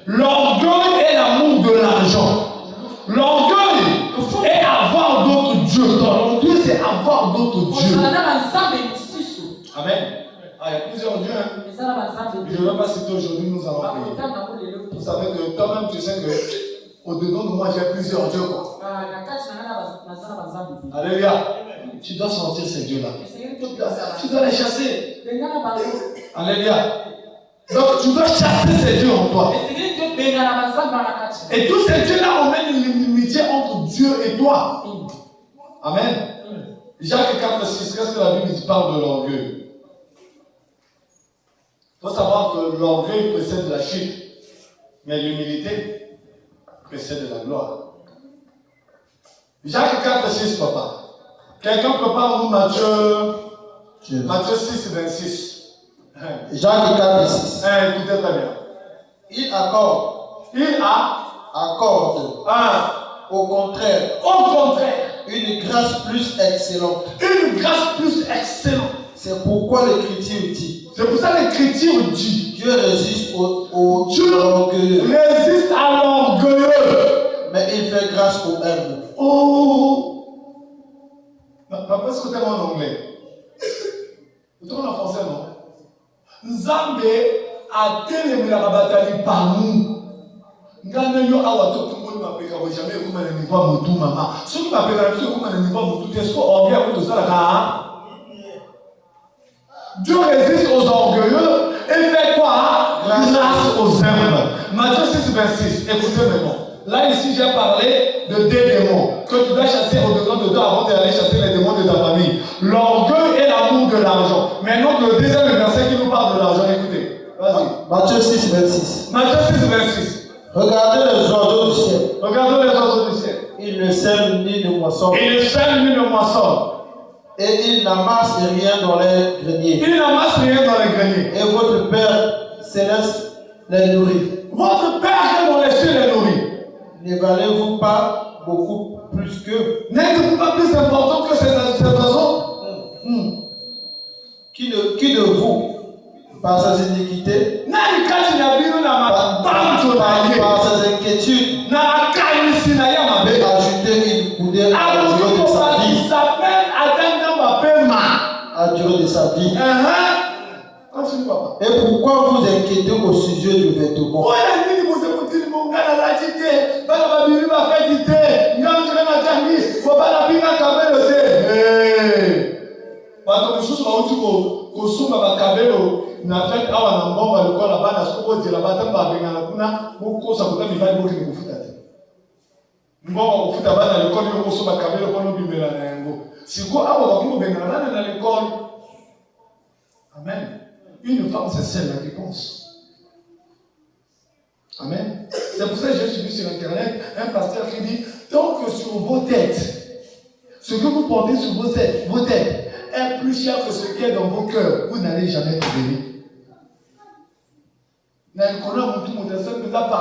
L'orgueil est l'amour de l'argent. L'orgueil est avoir d'autres dieux. L'orgueil, c'est avoir d'autres dieux. Amen. Ah, il y a plusieurs dieux. Hein. Je ne vais pas citer aujourd'hui, nous allons prier. Vous savez que toi-même, tu sais que au-dedans de moi, j'ai plusieurs dieux. Alléluia. Tu dois sortir ces dieux-là. Tu dois les chasser. Alléluia. Donc, tu dois chasser ces dieux en toi. Et tous ces dieux-là emmènent une inimitié entre Dieu et toi. Amen. Jacques 4, 6, qu'est-ce que la Bible parle de l'orgueil? Il faut savoir que l'orgueil précède la chute, mais l'humilité précède la gloire. Jacques 4, 6, papa. Quelqu'un prépare-nous Matthieu 6, 26. Jacques 4, 6. Écoutez très bien. Il accorde. Au contraire. Une grâce plus excellente. Une grâce plus excellente. C'est pourquoi l'Écriture dit. C'est pour ça que l'Écriture dit. Dieu résiste au orgueilleux. Résiste à l'orgueilleux. Mais il fait grâce aux humbles. Oh. Papa, est-ce que tu es en anglais? Tu es en français, non? Nzambe a télé la bataille par nous. Ngana yo awato tumoni mapeka ko jamais kuma na nipa mutu mama. So ki mapeka na kuma na nipa mutu tesko orgueil ko to sala ka. Dieu résiste aux orgueilleux et fait quoi? Grâce aux humbles. Matthieu 6, 26. Écoutez maintenant. Là ici j'ai parlé de 2 démons que tu dois chasser au-dedans de toi avant d'aller chasser les démons de ta famille. L'orgueil et l'amour de l'argent. Maintenant le deuxième verset qui nous parle de l'argent, écoutez. Vas-y. Matthieu 6, 26. Matthieu 6, 26. Regardez les oiseaux du ciel. Regardez les oiseaux du ciel. Ils ne sèment ni ne moissonnent. Ils ne sèment ni ne moissonnent. Et ils n'amassent rien dans les greniers. Ils n'amassent rien dans les greniers. Et votre Père céleste les nourrit. Votre Père qui est dans les cieux les nourrit. Ne valez-vous pas beaucoup plus qu'eux? N'êtes-vous pas plus important que ces oiseaux? Qui de vous, par ses iniquités, par ses inquiétudes, ajouter une coudée à la durée de sa vie. À la durée de sa vie. Et pourquoi vous inquiétez au sujet du vêtement? Na fait awa na mbonga lokola bana soko dira batamba bengana kuna mukosa kuta mibali boki kufuta te mbonga kufuta bana lokola ko so bakabelo kono bimbela na yango siko awa bakimo bengana bana na l'école. Amen. Une femme c'est celle qui pense. Amen. C'est pour ça que j'ai suivi sur internet un pasteur qui dit tant que sur vos têtes ce que vous portez sur vos têtes est plus cher que ce qui est dans vos cœurs, vous n'allez jamais trouver. Mais à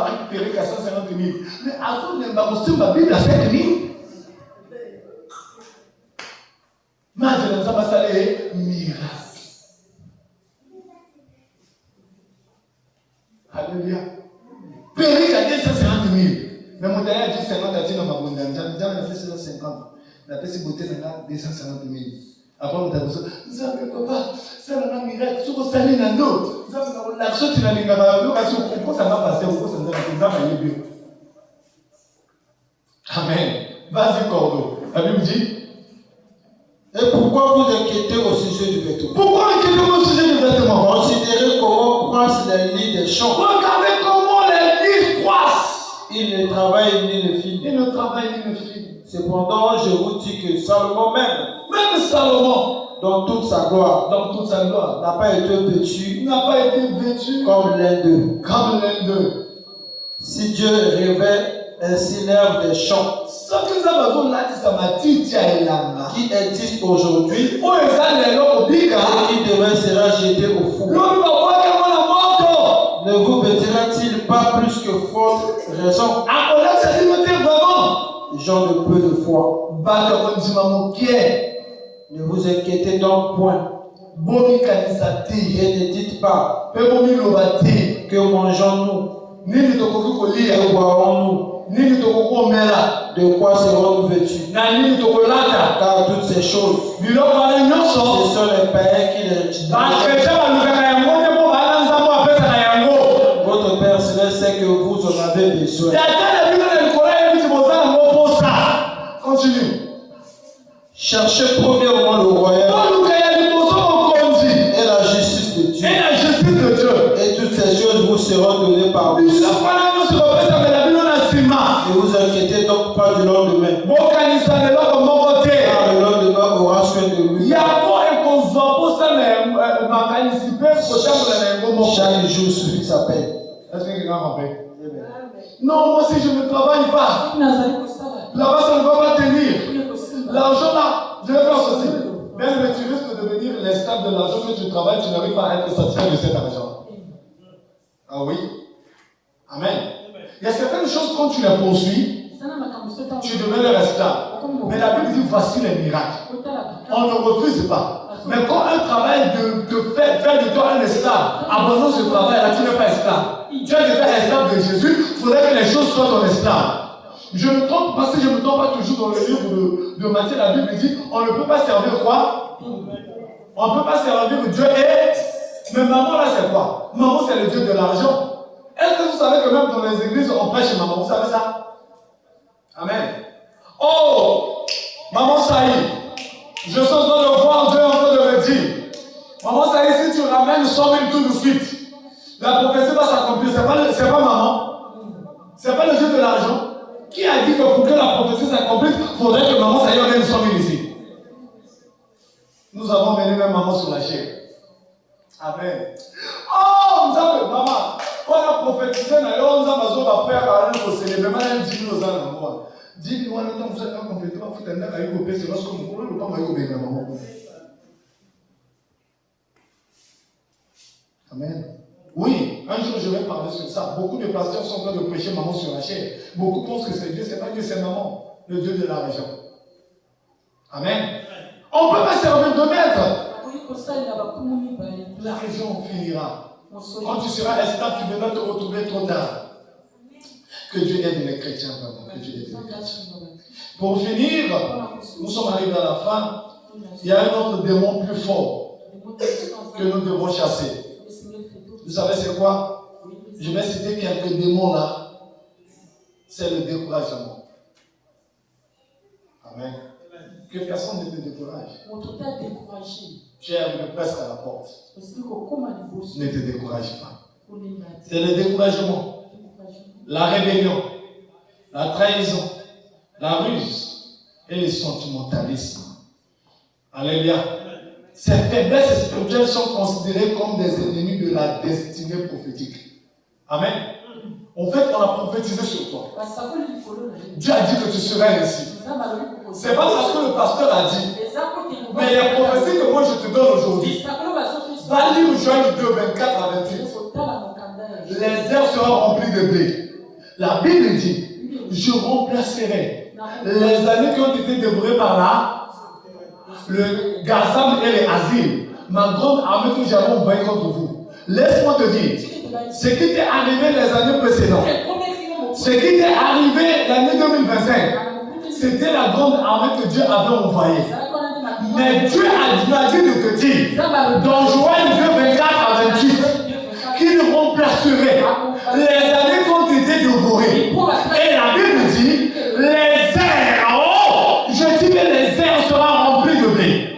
récupérer 450 000. Mais à ce moment-là, on va Bible à 5 000. Maintenant, ça va s'aller miracle. Alléluia. Périr à 250 000. Mais mon dernier a dit 50 à 10 dans ma bonne. J'ai fait 50. Il a fait ses beautés maintenant 250 000. Après, on t'a dit, vous avez papa, ça va miracle, sur vos salés dans l'autre. Vous avez l'action, tu l'as dit, pourquoi ça va passer, pourquoi ça va bien. Amen. Vas-y, Cordo. La Bible dit, et pourquoi vous inquiétez au sujet du vêtement? Pourquoi inquiétez-vous au sujet du exactement. Considérez comment croissent les lits des champs. Regardez comment les lits croissent. Ils ne travaillent ni ne filent. Ils ne travaillent ni ne filent. Cependant, je vous dis que Salomon Même Salomon, dans toute sa gloire, n'a pas été vêtu comme l'un d'eux. Si Dieu révèle ainsi l'herbe des champs, qui existe aujourd'hui, et qui demain sera jeté au four, ne vous vêtira-t-il pas plus que faute raison? Gens de peu de foi. Ne vous inquiétez donc point. Et ne dites pas que mangeons-nous, que boirons-nous, de quoi serons-nous vêtus? Car toutes ces choses, ce sont les païens qui les votre Père Céleste sait que vous en avez besoin. Continue. Cherchez premièrement le royaume et la justice de Dieu. Et toutes ces choses vous seront données par vous. Ne vous inquiétez donc pas du lendemain. Car le lendemain aura soin de lui. Chaque jour suffit sa peine. Est-ce que quelqu'un comprend? Non, moi si je ne travaille pas, là-bas ça ne va pas tenir. L'argent là, je vais faire ceci. Même tu risques de devenir l'esclave de l'argent que tu travailles, tu n'arrives pas à être satisfait de cet argent. Ah oui? Amen. Il y a certaines choses quand tu les poursuis, tu deviens leur esclave. Mais la Bible dit voici les miracles. On ne refuse pas. Mais quand un travail fait de toi un esclave, abandonne ce travail là, tu n'es pas esclave. Tu es déjà esclave de Jésus, il faudrait que les choses soient ton esclave. Je me trompe parce que je ne me trompe pas toujours dans le livre de Matthieu, la Bible dit on ne peut pas servir quoi? On ne peut pas servir Dieu et. Mais maman là c'est quoi? Maman c'est le Dieu de l'argent. Est-ce que vous savez que même dans les églises on prêche maman? Vous savez ça? Amen. Oh! Maman Saïd, je suis en train de voir Dieu en train de me dire. Maman Saïd, si tu ramènes 100 000 tout de suite, la prophétie va s'accomplir. C'est pas maman. C'est pas le Dieu de l'argent. Qui a dit que pour que la prophétie s'accomplisse, il faudrait que maman Saïd emmène 100 000 ici? Nous avons mené même maman sur la chair. Amen. Oh, nous avons maman. On a prophétisé, on a besoin de faire un peu célébrer. Maintenant, 10 000 aux ans. 10 000 ans, vous êtes complètement foutu. Vous avez coupé, c'est lorsque vous pouvez le temps de couper maman. Amen. Oui, un jour je vais parler sur ça. Beaucoup de pasteurs sont en train de prêcher maman sur la chair. Beaucoup pensent que c'est Dieu, c'est pas Dieu, c'est maman, le Dieu de la région. Amen. On ne peut pas servir de maître. La région finira. Quand tu seras esclave, tu devras te retrouver trop tard. Que Dieu aide les chrétiens vraiment. Que Dieu aide les chrétiens. Pour finir, nous sommes arrivés à la fin. Il y a un autre démon plus fort que nous devons chasser. Vous savez c'est quoi? Je vais citer quelques démons là. C'est le découragement. Amen. Que personne ne te décourage. Tu es arrivé presque à la porte. Ne te décourage pas. C'est le découragement, la rébellion, la trahison, la ruse et le sentimentalisme. Alléluia. Ces faiblesses spirituelles sont considérées comme des ennemis de la destinée prophétique. Amen. En fait, on a prophétisé sur toi. Dieu a dit que tu serais ainsi. C'est pas parce que le pasteur a dit. Mais les prophéties que moi je te donne aujourd'hui. Va lire Joël 2, 24 à 28. Les airs seront remplis de blé. La Bible dit, je remplacerai les années qui ont été dévorées par là. Le Gazam et les Asile, ma grande armée que j'avais envoyée contre vous. Laisse-moi te dire, ce qui t'est arrivé les années précédentes, ce qui t'est arrivé l'année 2025, c'était la grande armée que Dieu avait envoyée. Mais Dieu a dit de te dire, dans Joël 2, 24 à 28, qu'il remplacerait les années qui ont été dévorées. Et la Bible dit, les airs, oh, je dis que les airs seront remplis de blé.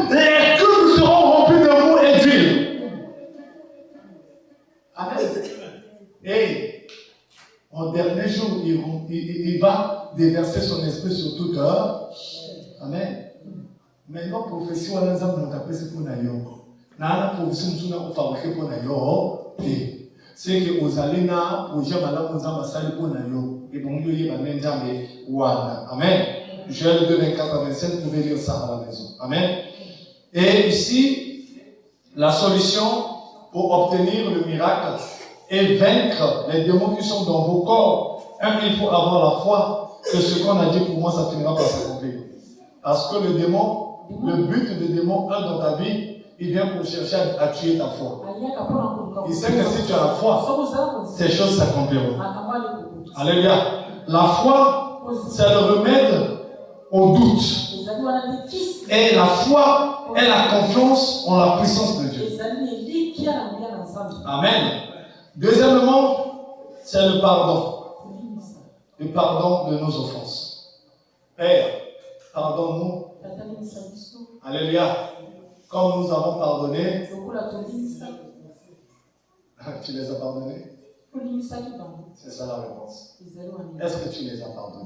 Les cuves seront remplis de mou et d'huile. En dernier jour, il va déverser son esprit sur toute heure. Amen. Maintenant, prophétie, on a appris pour Nayo. La prophétie, on a fabriqué pour Nayo. C'est que vous allez na projet madame vous en massali pour Nayo. Et bon, il y a même jamais Wanda. Amen. Joël 2, 24 à 25, vous pouvez lire ça à la maison. Amen. Et ici, la solution pour obtenir le miracle et vaincre les démons qui sont dans vos corps. Il faut avoir la foi que ce qu'on a dit pour moi, ça finira par s'accomplir. Parce que le démon, le but du démon, dans ta vie, il vient pour chercher à tuer ta foi. Il sait que si tu as la foi, ces choses s'accompliront. Alléluia. La foi, c'est le remède au doute. Et la foi est la confiance en la puissance de Dieu. Amen. Deuxièmement, c'est le pardon. Le pardon de nos offenses. Père, pardonne-nous. Alléluia. Comme nous avons pardonné, tu les as pardonnés? C'est ça la réponse. Est-ce que tu les as pardonnés?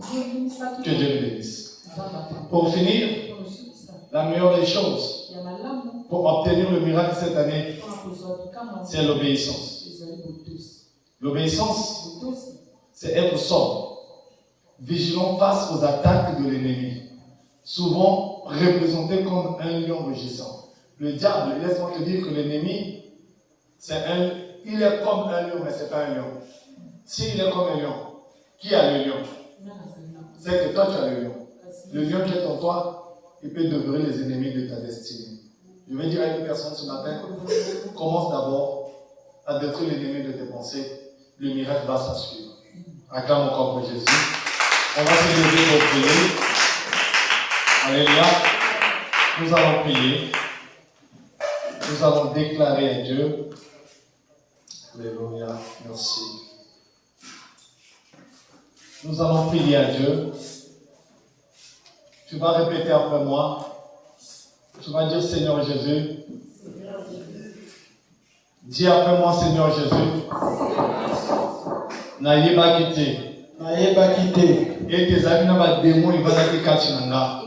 Que Dieu les bénisse. Pour finir, la meilleure des choses pour obtenir le miracle cette année, c'est l'obéissance. L'obéissance, c'est être sobre, vigilant face aux attaques de l'ennemi, souvent représenté comme un lion rugissant. Le diable, laisse-moi te dire que l'ennemi, il est comme un lion, mais ce n'est pas un lion. S'il est comme un lion, qui a le lion? C'est que toi tu as le lion. Le lion qui est en toi, il peut dévorer les ennemis de ta destinée. Je vais dire à une personne ce matin, commence d'abord à détruire l'ennemi de tes pensées. Le miracle va s'assurer. Acclame encore pour Jésus. On va se lever pour prier. Alléluia. Nous allons prier. Nous allons déclarer à Dieu. Alléluia. Merci. Nous allons prier à Dieu. Tu vas répéter après moi. Tu vas dire Seigneur Jésus. Dis après moi Seigneur Jésus. Naïba quitté. Naïba quitté. Et tes amis n'ont pas de démons, ils vont aller katinanga.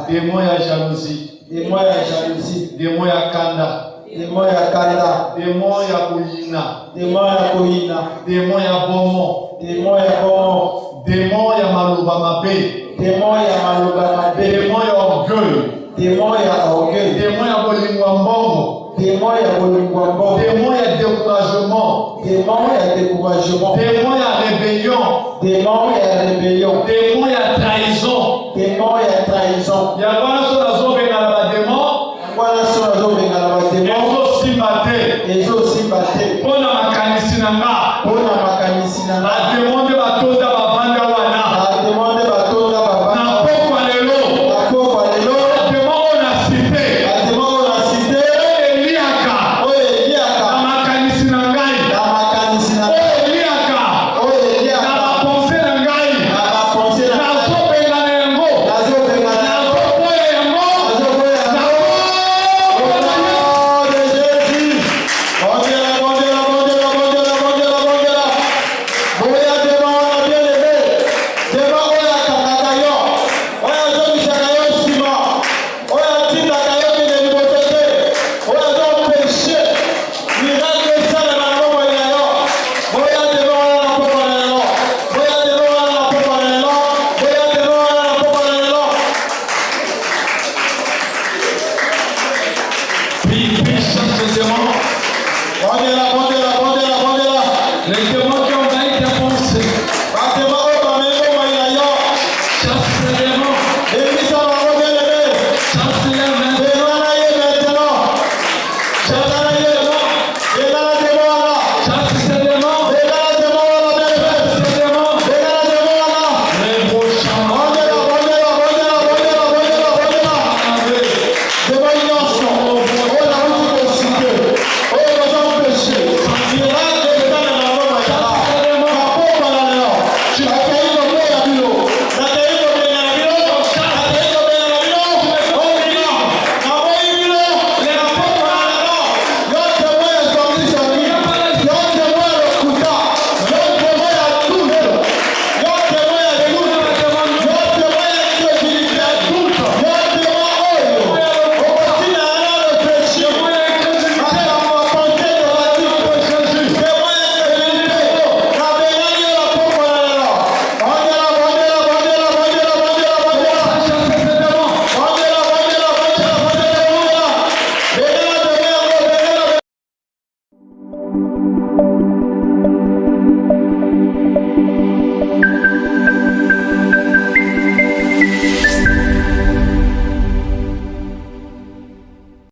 Démons ya jalousie. Démons ya jalousie. Démons ya kanda. Démons ya kanda. Démons ya koyina. Démons ya koyina. Démons ya bomo. Démons ya bomo. Démons ya maluba mabe. Démons ya maluba mabe. Démons ya orgueil. Démons ya orgueil. Démons ya bolingwa mbongo. Démons ya bolingwa mbongo. Démons ya découragement. Démons ya découragement. Démons ya rébellion. Démons ya rébellion. Démons ya trahison. Démons ya trahison. Ya kwana so nazo bengala ba démon. Kwana so nazo bengala ba démon. Ezo simbate. Ezo simbate. Pona makanisi nanga. Pona